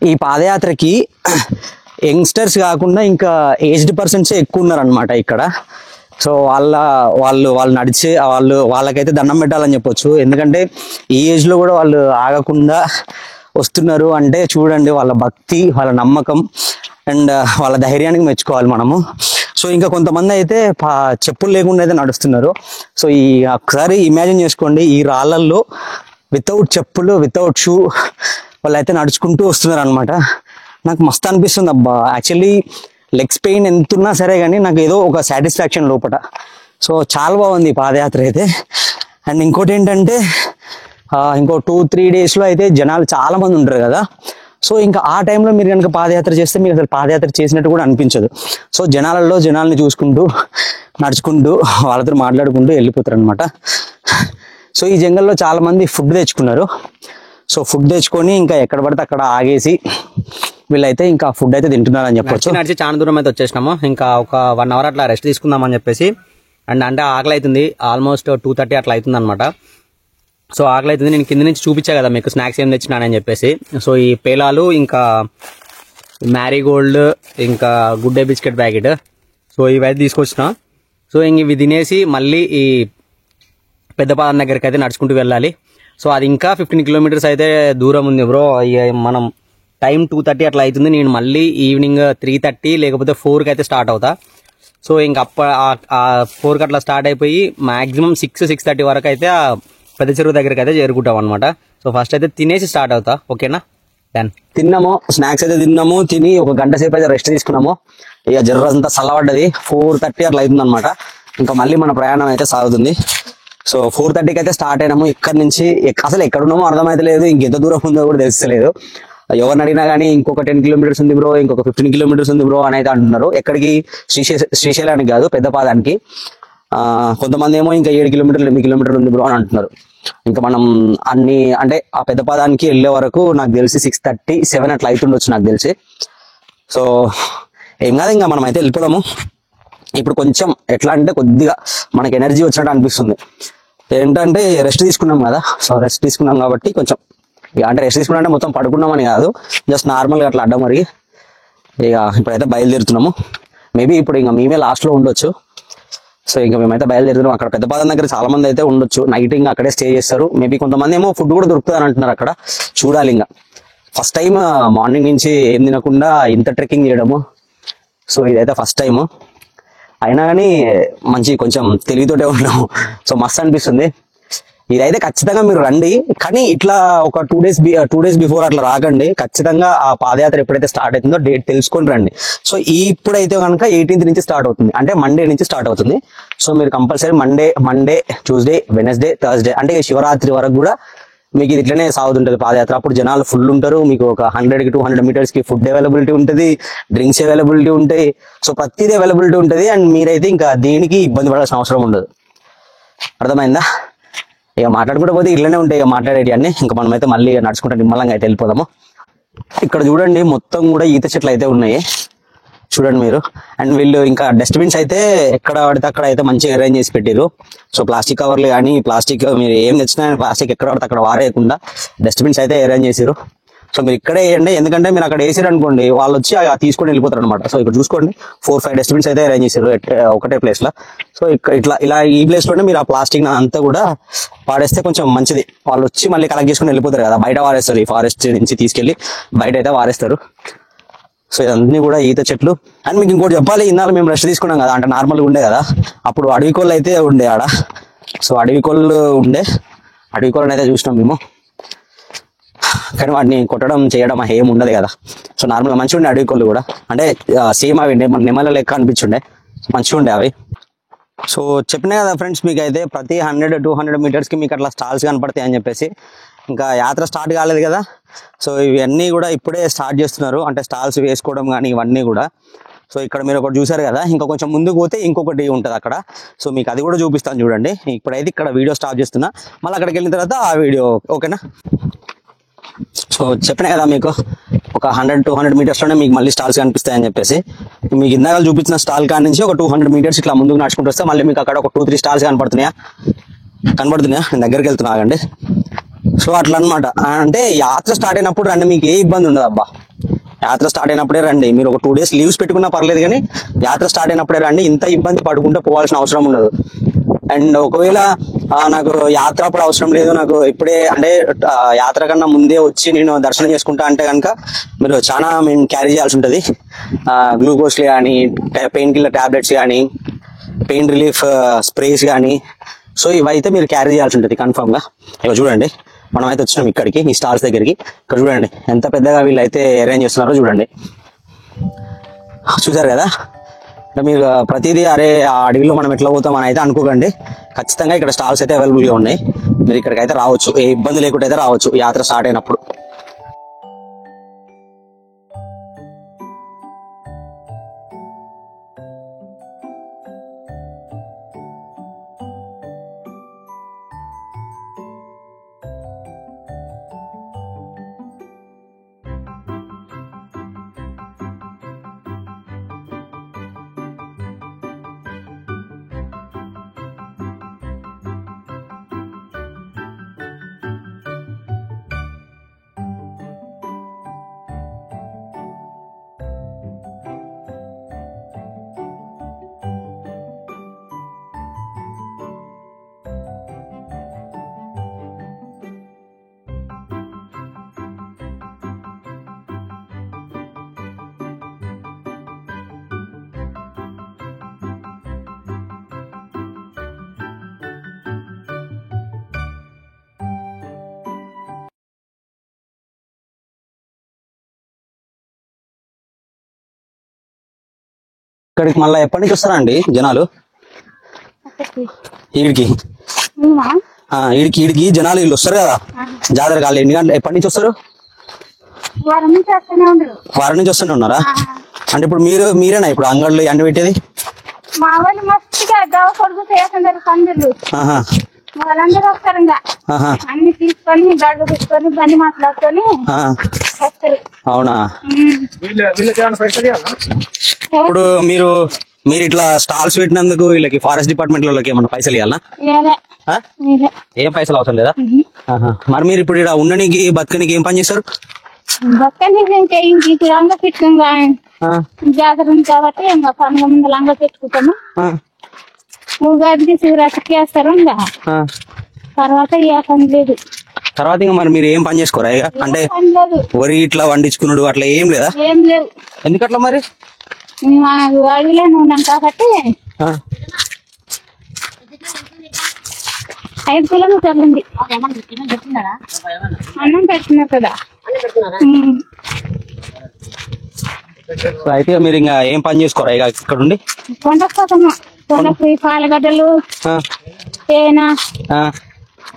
ఈ పాదయాత్రకి యంగ్స్టర్స్ కాకుండా ఇంకా ఏజ్డ్ పర్సన్సే ఎక్కువ ఉన్నారనమాట ఇక్కడ. సో వాళ్ళు నడిచే వాళ్ళకైతే దండం పెట్టాలని చెప్పొచ్చు. ఎందుకంటే ఈ ఏజ్లో కూడా వాళ్ళు ఆగకుండా వస్తున్నారు అంటే చూడండి, వాళ్ళ భక్తి, వాళ్ళ నమ్మకం అండ్ వాళ్ళ ధైర్యానికి మెచ్చుకోవాలి మనము. సో ఇంకా కొంతమంది అయితే చెప్పులు లేకుండా అయితే నడుస్తున్నారు. సో ఒకసారి ఇమాజిన్ చేసుకోండి, ఈ రాళ్ళల్లో వితౌట్ చెప్పులు వితౌట్ షూ వాళ్ళైతే నడుచుకుంటూ వస్తున్నారు అనమాట. నాకు మస్తు అనిపిస్తుంది అబ్బా. యాక్చువల్లీ లెగ్స్ పెయిన్ ఎంతున్నా సరే కానీ నాకు ఏదో ఒక సాటిస్ఫాక్షన్ లోపల. సో చాలా బాగుంది పాదయాత్ర అయితే. అండ్ ఇంకోటి ఏంటంటే ఇంకో 2-3 డేస్లో అయితే జనాలు చాలా మంది ఉంటారు కదా. సో ఇంకా ఆ టైంలో మీరు కనుక పాదయాత్ర చేస్తే మీకు అసలు పాదయాత్ర చేసినట్టు కూడా అనిపించదు. సో జనాల్ని చూసుకుంటూ నడుచుకుంటూ వాళ్ళతో మాట్లాడుకుంటూ వెళ్ళిపోతారు అనమాట. సో ఈ జంగల్లో చాలా మంది ఫుడ్ తెచ్చుకున్నారు. సో ఫుడ్ తెచ్చుకొని ఇంకా ఎక్కడ పడితే అక్కడ ఆగేసి వీళ్ళైతే ఇంకా ఫుడ్ అయితే తింటున్నారని చెప్పొచ్చు. నడిచి చాలా దూరం అయితే వచ్చేసినాము. ఇంకా ఒక 1 hour అట్లా రెస్ట్ తీసుకుందామని చెప్పేసి అంటే ఆకలి అవుతుంది. ఆల్మోస్ట్ 2:30 అట్లా అవుతుంది అనమాట. సో ఆకలి అవుతుంది. నేను కింద నుంచి చూపించా కదా మీకు స్నాక్స్ ఏం తెచ్చినానని చెప్పేసి. సో ఈ పేలాలు, ఇంకా మ్యారీగోల్డ్, ఇంకా good day biscuit packet, so ఇవైతే తీసుకొచ్చిన. సో ఇంక ఇవి తినేసి మళ్ళీ ఈ పెద్దపాదం దగ్గరికి అయితే నడుచుకుంటూ వెళ్ళాలి. సో అది ఇంకా 15 kilometers అయితే దూరం ఉంది బ్రో. మనం టైం 2:30 అట్లా అవుతుంది. నేను మళ్ళీ ఈవినింగ్ 3:30 లేకపోతే 4కి అయితే స్టార్ట్ అవుతా. సో ఇంకా 4కి అట్లా స్టార్ట్ అయిపోయి మాక్సిమం 6-6:30 వరకు అయితే ఆ పెద్ద చెరువు దగ్గరికి అయితే చేరుకుంటాం అనమాట. సో ఫస్ట్ అయితే తినేసి స్టార్ట్ అవుతా. ఓకేనా? డన్. తిన్నాము, స్నాక్స్ అయితే తిన్నాము. తిని ఒక గంట సేపు అయితే రెస్ట్ తీసుకున్నాము. ఇక జర్రంతా చల్లబడ్డది. 4:30 అట్లా అవుతుంది అనమాట. ఇంకా మళ్ళీ మన ప్రయాణం అయితే సాగుతుంది. సో 4:30కి అయితే స్టార్ట్ అయినాము. ఇక్కడ నుంచి అసలు ఎక్కడున్నామో అర్థమైతే లేదు, ఇంకెంత దూరం ఉందో కూడా తెలుస్తలేదు. ఎవరిని అడిగినా కానీ ఇంకొక 10 kilometers ఉంది బ్రో, ఇంకొక 15 kilometers ఉంది బ్రో అని అయితే అంటున్నారు. ఎక్కడికి? శ్రీశైలానికి కాదు, పెద్దపాదానికి. కొంతమంది ఏమో ఇంకా 7 kilometers 8 kilometers ఉంది బ్రో అని అంటున్నారు. ఇంకా మనం అన్ని అంటే ఆ పెద్దపాదానికి వెళ్ళే వరకు నాకు తెలిసి 6:30-7 అట్లా అవుతుండొచ్చు నాకు తెలిసి. సో ఏం కాదు, ఇంకా మనం అయితే వెళ్ళిపోదాము. ఇప్పుడు కొంచెం ఎట్లా అంటే కొద్దిగా మనకి ఎనర్జీ వచ్చినట్టు అనిపిస్తుంది. ఏంటంటే రెస్ట్ తీసుకున్నాం కదా. సో రెస్ట్ తీసుకున్నాం కాబట్టి కొంచెం అంటే రెస్ట్ తీసుకున్నా అంటే మొత్తం పడుకున్నామని కాదు, జస్ట్ నార్మల్గా అట్లా అడ్డం మరిగి ఇక ఇప్పుడైతే బయలుదేరుతున్నాము. మేబీ ఇప్పుడు ఇంకా మేమే లాస్ట్లో ఉండొచ్చు. సో ఇంకా మేమైతే బయలుదేరుతున్నాం. అక్కడ పెద్దపాదం దగ్గర చాలా మంది అయితే ఉండొచ్చు, నైట్ ఇంకా అక్కడే స్టే చేస్తారు. మేబీ కొంతమంది ఏమో ఫుడ్ కూడా దొరుకుతుంది అని అంటున్నారు అక్కడ. చూడాలి. ఇంకా ఫస్ట్ టైం మార్నింగ్ నుంచి ఏం తినకుండా ఇంత ట్రెక్కింగ్ చేయడము. సో ఇదైతే ఫస్ట్ టైము. అయినా కానీ మంచి కొంచెం తెలివితోటే ఉన్నాము. సో మస్తు అనిపిస్తుంది. ఇదైతే ఖచ్చితంగా మీరు రండి, కానీ ఇట్లా ఒక 2 days బిఫోర్ అట్లా రాకండి. ఖచ్చితంగా ఆ పాదయాత్ర ఎప్పుడైతే స్టార్ట్ అవుతుందో డేట్ తెలుసుకొని రండి. సో ఇప్పుడైతే కనుక 18th నుంచి స్టార్ట్ అవుతుంది, అంటే మండే నుంచి స్టార్ట్ అవుతుంది. సో మీరు compulsory Monday, Tuesday, Wednesday, Thursday అంటే శివరాత్రి వరకు కూడా మీకు ఇది ఇట్లనే సాగుతుంటది పాదయాత్ర. అప్పుడు జనాలు ఫుల్ ఉంటారు. మీకు ఒక 100-200 meters ఫుడ్ అవైలబిలిటీ ఉంటుంది, డ్రింక్స్ అవైలబిలిటీ ఉంటాయి. సో ప్రతిదీ అవైలబిలిటీ ఉంటుంది. అండ్ మీరైతే ఇంకా దేనికి ఇబ్బంది పడాల్సిన అవసరం ఉండదు. అర్థమైందా? ఇక మాట్లాడుకుంటూ పోతే ఇట్లనే ఉంటాయి ఇక మాట్లాడేటి అన్ని. ఇంకా మనమైతే మళ్ళీ నడుచుకుంటే నిమ్మలంగా అయితే వెళ్ళిపోదాము. ఇక్కడ చూడండి మొత్తం కూడా ఈత చెట్లు అయితే ఉన్నాయి చూడండి మీరు. అండ్ వీళ్ళు ఇంకా డస్ట్బిన్స్ అయితే ఎక్కడ పడితే అక్కడ అయితే మంచిగా అరేంజ్ చేసి పెట్టారు. సో ప్లాస్టిక్ కవర్లు కానీ ప్లాస్టిక్ మీరు ఏం తెచ్చినా ప్లాస్టిక్ ఎక్కడ పడితే అక్కడ వారేయకుండా డస్ట్బిన్స్ అయితే అరేంజ్ చేసారు. సో మీరు ఇక్కడే వేయండి, ఎందుకంటే మీరు అక్కడ వేసారు అనుకోండి వాళ్ళు వచ్చి తీసుకొని వెళ్ళిపోతారు అనమాట. సో ఇక్కడ చూసుకోండి 4-5 డస్ట్బిన్స్ అయితే అరేంజ్ చేశారు ఒకటే ప్లేస్ లో. సో ఇలా ఈ ప్లేస్ లోనే మీరు ఆ ప్లాస్టిక్ అంతా కూడా పాడేస్తే కొంచెం మంచిది. వాళ్ళు వచ్చి మళ్ళీ కలెక్ట్ చేసుకుని వెళ్ళిపోతారు కదా, బయట వారేస్తారు. ఈ ఫారెస్ట్ నుంచి తీసుకెళ్లి బయట అయితే వారేస్తారు. సో ఇవన్నీ కూడా ఈత చెట్లు. అండ్ మీకు ఇంకోటి చెప్పాలి, ఇన్నాళ్ళు మేము రెస్ట్ తీసుకున్నాం కదా, అంటే నార్మల్గా ఉండే కదా, అప్పుడు అడవి కోళ్ళు అయితే ఉండే ఆడ. సో అడవి కోళ్ళు అడవి కోళ్ళని అయితే చూసినాం మేము. కానీ వాటిని కొట్టడం చేయడం ఏం ఉండదు కదా. సో నార్మల్గా మంచిగా ఉండే అడవి కోళ్ళు కూడా, అంటే సేమ్ అవి నెమల లెక్క అనిపించుండే, మంచిగా ఉండే అవి. సో చెప్పినా కదా ఫ్రెండ్స్, మీకు అయితే ప్రతి 100-200 meters మీకు అట్లా స్టాల్స్ కనపడతాయి అని చెప్పేసి. ఇంకా యాత్ర స్టార్ట్ కాలేదు కదా. సో ఇవన్నీ కూడా ఇప్పుడే స్టార్ట్ చేస్తున్నారు, అంటే స్టాల్స్ వేసుకోవడం కానీ ఇవన్నీ కూడా. సో ఇక్కడ మీరు ఒకటి చూసారు కదా, ఇంకా కొంచెం ముందుకు పోతే ఇంకొకటి ఉంటుంది అక్కడ. సో మీకు అది కూడా చూపిస్తాను చూడండి. ఇప్పుడైతే ఇక్కడ వీడియో స్టార్ట్ చేస్తున్నా, మళ్ళీ అక్కడికి వెళ్ళిన తర్వాత ఆ వీడియో ఓకేనా. సో చెప్పినా కదా మీకు ఒక 100-200 meters లోనే మీకు మళ్ళీ స్టాల్స్ కనిపిస్తాయని చెప్పేసి. మీకు ఇందాక చూపించిన స్టాల్ కాడ నుంచి ఒక 200 meters ఇట్లా ముందుకు నడుచుకుంటూ వస్తే మళ్ళీ మీకు అక్కడ ఒక 2-3 స్టాల్స్ కనపడుతున్నాయా నేను దగ్గరికి వెళ్తున్నా ఆగండి. సో అట్లా అనమాట. అంటే యాత్ర స్టార్ట్ అయినప్పుడు రండి, మీకు ఏ ఇబ్బంది ఉండదు అబ్బా. యాత్ర స్టార్ట్ అయినప్పుడే రండి. మీరు ఒక 2 days లీవ్స్ పెట్టుకున్నా పర్లేదు, కానీ యాత్ర స్టార్ట్ అయినప్పుడే రండి. ఇంత ఇబ్బంది పడుకుంటే పోవాల్సిన అవసరం ఉండదు. అండ్ ఒకవేళ నాకు యాత్ర అప్పుడు అవసరం లేదు, నాకు ఇప్పుడే అంటే యాత్ర కన్నా ముందే వచ్చి నేను దర్శనం చేసుకుంటా అంటే కనుక మీరు చాలా మేము క్యారీ చేయాల్సి ఉంటుంది. గ్లూకోజ్లు కానీ, పెయిన్ కిల్లర్ టాబ్లెట్స్ కానీ, పెయిన్ రిలీఫ్ స్ప్రేస్ కానీ. సో ఇవైతే మీరు క్యారీ చేయాల్సి ఉంటుంది కన్ఫర్మ్ గా. ఇక చూడండి మనం అయితే వచ్చినాం ఇక్కడికి, ఈ స్టాల్స్ దగ్గరికి. ఇక్కడ చూడండి ఎంత పెద్దగా వీళ్ళు అయితే అరేంజ్ చేస్తున్నారో చూడండి. చూసారు కదా. మీరు ప్రతిదీ అరే ఆ అడవిలో మనం ఎట్లా పోతాం అని అయితే అనుకోకండి. ఖచ్చితంగా ఇక్కడ స్టాల్స్ అయితే అవైలబుల్గా ఉన్నాయి. మీరు ఇక్కడికి అయితే రావచ్చు, ఏ ఇబ్బంది లేకుండా అయితే రావచ్చు యాత్ర స్టార్ట్ అయినప్పుడు. ఇక్కడికి మళ్ళీ ఎప్పటి నుంచి వస్తారండి జనాలు ఈడికి? ఈడికి జనాలు వీళ్ళు వస్తారు కదా జాతర కాళ్ళు ఎన్ని గంటలు ఎప్పటి నుంచి వస్తారు? వారం నుంచి వస్తూనే ఉన్నారా? అంటే ఇప్పుడు మీరేనా ఇప్పుడు అంగళ్ళు ఎండ పెట్టేది? మా వాళ్ళు మస్తుగా దవ కొడుకు చేస్తున్నారు పందులు, వాళ్ళందరూ వస్తారు ఇంకా అన్ని తీసుకొని గడ్డ తీసుకొని బండి మాట్లాడుకొని వస్తారు. అవునా? ఇప్పుడు మీరు ఇట్లా స్టాల్స్ పెట్టినందుకు వీళ్ళకి ఫారెస్ట్ డిపార్ట్మెంట్ వాళ్ళకి ఏమన్నా పైసలు ఇవ్వాలనా? ఏం పైసలు అవసరం లేదా? మరి మీరు ఇప్పుడు ఇక్కడ ఉండడానికి బతకనికి ఏం పని చేస్తారు? జాతర ఉంది కాబట్టి ఇంకా పండుగ ముందు లంగా పెట్టుకుంటాము, ఉగాదికి శివరాత్రికి వేస్తారు. ఇంకా తర్వాత ఏ పని లేదు. తర్వాత ఇంకా మరి మీరు ఏం పని చేసుకోరా? అంటే వరి ఇట్లా వండించుకున్నాడు అట్లా ఏం లేదా? ఏం లేవు. ఎందుకట్లా మరి? అడవిలోనే ఉన్నాం కాబట్టి 5 కిలోమీటర్లు ఉంది. అన్నం పెడుతున్నారు కదా. అయితే మీరు ఇంకా ఏం పని చేసుకోరా ఇక ఇక్కడ ఉండి? కొండపోతాము, కొండకు పాలగడ్డలు తేనె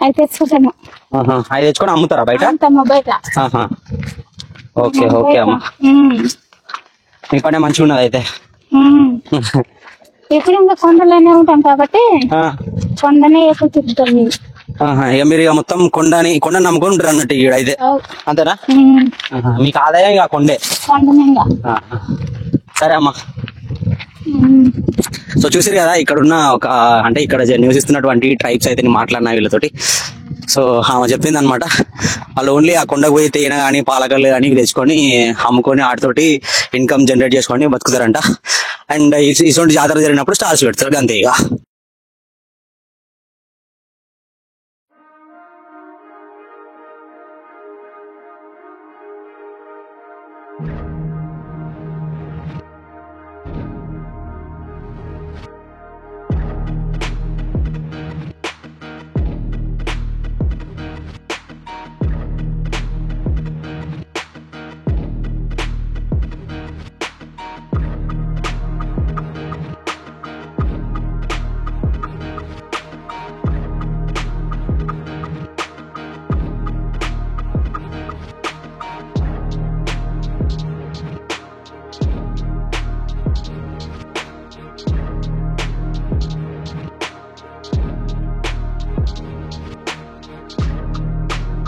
అవి తెచ్చుకుంటాము. అవి తెచ్చుకొని అమ్ముతారా బయట? బయట. ఓకే ఓకే అమ్మా, మీ పనే మంచిగా ఉన్నది అయితే. ఎప్పుడు ఇంకా కొండలోనే ఉంటాం కాబట్టి కొండనే ఎక్కువ తిరుగుతాం. ఇక మీరు ఇక మొత్తం కొండని నమ్ముకొని ఉంటారు అన్నట్టు ఇక్కడ అయితే, అంతేనా? మీకు ఆదాయం ఇక కొండే. సరే అమ్మా. సో చూసారు కదా ఇక్కడ ఉన్న ఇక్కడ నివసిస్తున్నటువంటి ట్రైబ్స్ అయితే నేను మాట్లాడినా వీళ్ళతోటి. సో ఆమె చెప్పింది అనమాట, వాళ్ళు ఓన్లీ ఆ కొండకు పోయి తేనె కానీ పాలకలు కానీ తెచ్చుకొని అమ్ముకొని వాటితోటి ఇన్కమ్ జనరేట్ చేసుకొని బతుకుతారంట. అండ్ ఇటువంటి జాతర జరిగినప్పుడు స్టాల్స్ పెడతారు అంతే ఇక.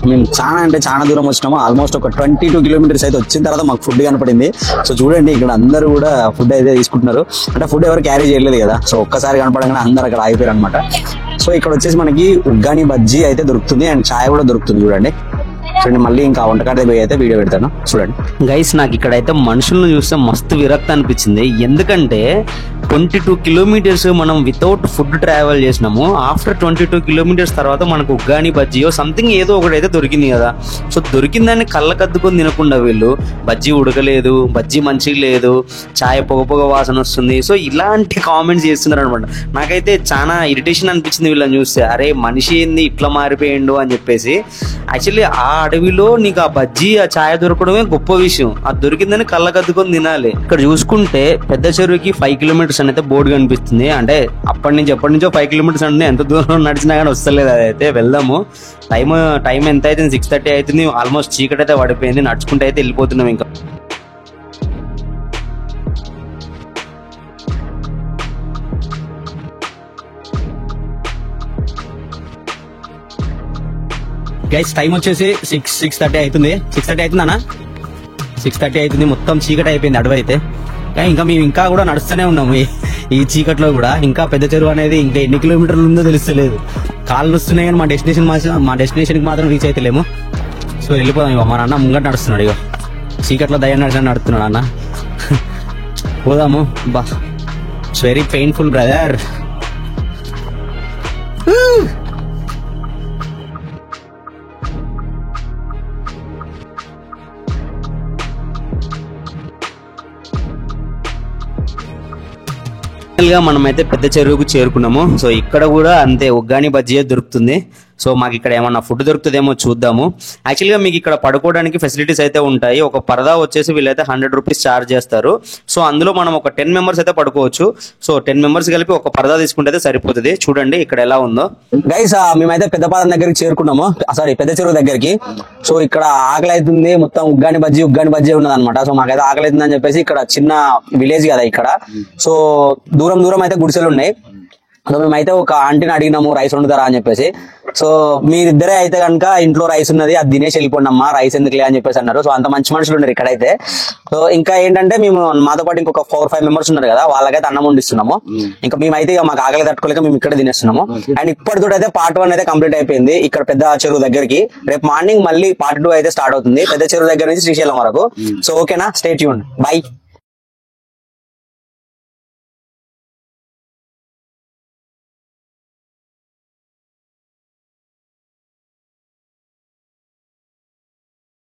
మేము చాలా దూరం వచ్చినాము. ఆల్మోస్ట్ ఒక 22 కిలోమీటర్స్ అయితే వచ్చిన తర్వాత మాకు ఫుడ్ కనపడింది. సో చూడండి ఇక్కడ అందరూ కూడా ఫుడ్ అయితే తీసుకుంటున్నారు. అంటే ఫుడ్ ఎవరు క్యారీ చేయలేదు కదా, సో ఒక్కసారి కనపడగానే అందరు అక్కడ ఆగిపోయారు అనమాట. సో ఇక్కడ వచ్చేసి మనకి ఉగ్గాని బజ్జీ అయితే దొరుకుతుంది అండ్ ఛాయ్ కూడా దొరుకుతుంది. చూడండి మళ్ళీ ఇంకా వంటకాడ పోయి అయితే వీడియో పెడతాను చూడండి. గైస్ నాకు ఇక్కడైతే మనుషులను చూస్తే మస్తు విరక్తి అనిపించింది. ఎందుకంటే 22 కిలోమీటర్స్ మనం వితౌట్ ఫుడ్ ట్రావెల్ చేసినాము. ఆఫ్టర్ 22 కిలోమీటర్స్ తర్వాత మనకు ఉగ్గాని బజ్జీయో సంథింగ్ ఏదో ఒకటి అయితే దొరికింది కదా. సో దొరికిందాన్ని కళ్ళకద్దుకొని తినకుండా వీళ్ళు బజ్జీ ఉడకలేదు, బజ్జీ మంచిగా లేదు, ఛాయ్ పొగ వాసన వస్తుంది. సో ఇలాంటి కామెంట్స్ చేస్తున్నారు అనమాట. నాకైతే చాలా ఇరిటేషన్ అనిపించింది వీళ్ళని చూస్తే. అరే మనిషి ఏంది ఇట్లా మారిపోయిండు అని చెప్పేసి. యాక్చువల్లీ ఆ అడవిలో నీకు ఆ బజ్జీ ఆ ఛాయ్ దొరకడమే గొప్ప విషయం. అది దొరికిందని కళ్ళకద్దుకొని తినాలి. ఇక్కడ చూసుకుంటే పెద్ద చెరువుకి 5 కిలోమీటర్స్ అయితే బోర్డు కనిపిస్తుంది. అంటే ఎప్పటి నుంచో 5 కిలోమీటర్స్ అంటే ఎంత దూరం నడిచినా కానీ వస్తలేదు. అదైతే వెళ్దాము. టైం ఎంత అయితే 6:30 అవుతుంది. ఆల్మోస్ట్ చీకటి అయితే పడిపోయింది. నడుచుకుంటే అయితే వెళ్ళిపోతున్నాం ఇంకా. గైస్ టైం వచ్చేసి 6:30 అవుతుంది. 6:30 అవుతుందన్నా? 6:30 అవుతుంది. మొత్తం చీకటి అయిపోయింది అడవి అయితే. ఇంకా మేము ఇంకా కూడా నడుస్తూనే ఉన్నాము ఈ చీకట్లో కూడా. ఇంకా పెద్ద చెరువు అనేది ఇంకా ఎన్ని కిలోమీటర్లు ఉందో తెలుస్తలేదు. కాళ్ళు వస్తున్నాయి కానీ మా డెస్టినేషన్ కి మాత్రం రీచ్ అయితలేము. సో వెళ్ళిపోదాం. ఇక మా నాన్న ముంగట నడుస్తున్నాడు. ఇక చీకట్లో దయ్యం నడుస్తున్నాడు అన్న. పోదాము. బా ఇట్స్ వెరీ పెయిన్ఫుల్ బ్రదర్. మనమైతే పెద్ద చెరువుకు చేరుకున్నాము. సో ఇక్కడ కూడా అంతే ఉగ్గాని బజ్జీ దొరుకుతుంది. సో మాకు ఇక్కడ ఏమన్నా ఫుడ్ దొరుకుతుందేమో చూద్దాము. యాక్చువల్గా మీకు ఇక్కడ పడుకోవడానికి ఫెసిలిటీస్ అయితే ఉంటాయి. ఒక పరదా వచ్చేసి వీళ్ళైతే 100 రూపీస్ ఛార్జ్ చేస్తారు. సో అందులో మనం ఒక 10 మెంబర్స్ అయితే పడుకోవచ్చు. సో 10 మెంబర్స్ కలిపి ఒక పరదా తీసుకుంటే అయితే సరిపోతుంది. చూడండి ఇక్కడ ఎలా ఉందో. గైస్ మేమైతే పెద్దపాదం దగ్గరికి చేరుకున్నాము, సారీ పెద్ద చెరువు దగ్గరికి. సో ఇక్కడ ఆకలి అవుతుంది, మొత్తం ఉగ్గాని బజ్జీ ఉన్నది అనమాట. సో మాకైతే ఆకలి అవుతుంది అని చెప్పేసి, ఇక్కడ చిన్న విలేజ్ కదా ఇక్కడ. సో దూరం అయితే గుడిసెలు ఉన్నాయి. సో మేమైతే ఒక ఆంటీని అడిగినాము రైస్ వండుతారా అని చెప్పేసి. సో మీరిద్దరే అయితే కనుక ఇంట్లో రైస్ ఉన్నది, అది తినేసి వెళ్ళిపోండి అమ్మా, రైస్ ఎందుకులే అని చెప్పేసి అన్నారు. సో అంత మంచి మనుషులు ఉన్నారు ఇక్కడైతే. సో ఇంకా ఏంటంటే మేము మాతో పాటు ఇంకొక 4-5 మెంబర్స్ ఉన్నారు కదా, వాళ్ళకైతే అన్నం వండిస్తున్నాము. ఇంకా మేమైతే ఇక మాకు ఆకలి తట్టుకోలేక మేము ఇక్కడ తినేస్తున్నాము. అండ్ ఇప్పటితో అయితే పార్ట్ 1 అయితే కంప్లీట్ అయిపోయింది ఇక్కడ పెద్ద చెరువు దగ్గరికి. రేపు మార్నింగ్ మళ్ళీ పార్ట్ 2 అయితే స్టార్ట్ అవుతుంది పెద్ద చెరువు దగ్గర నుంచి శ్రీశైలం వరకు. సో ఓకేనా, స్టే ట్యూన్డ్, బై.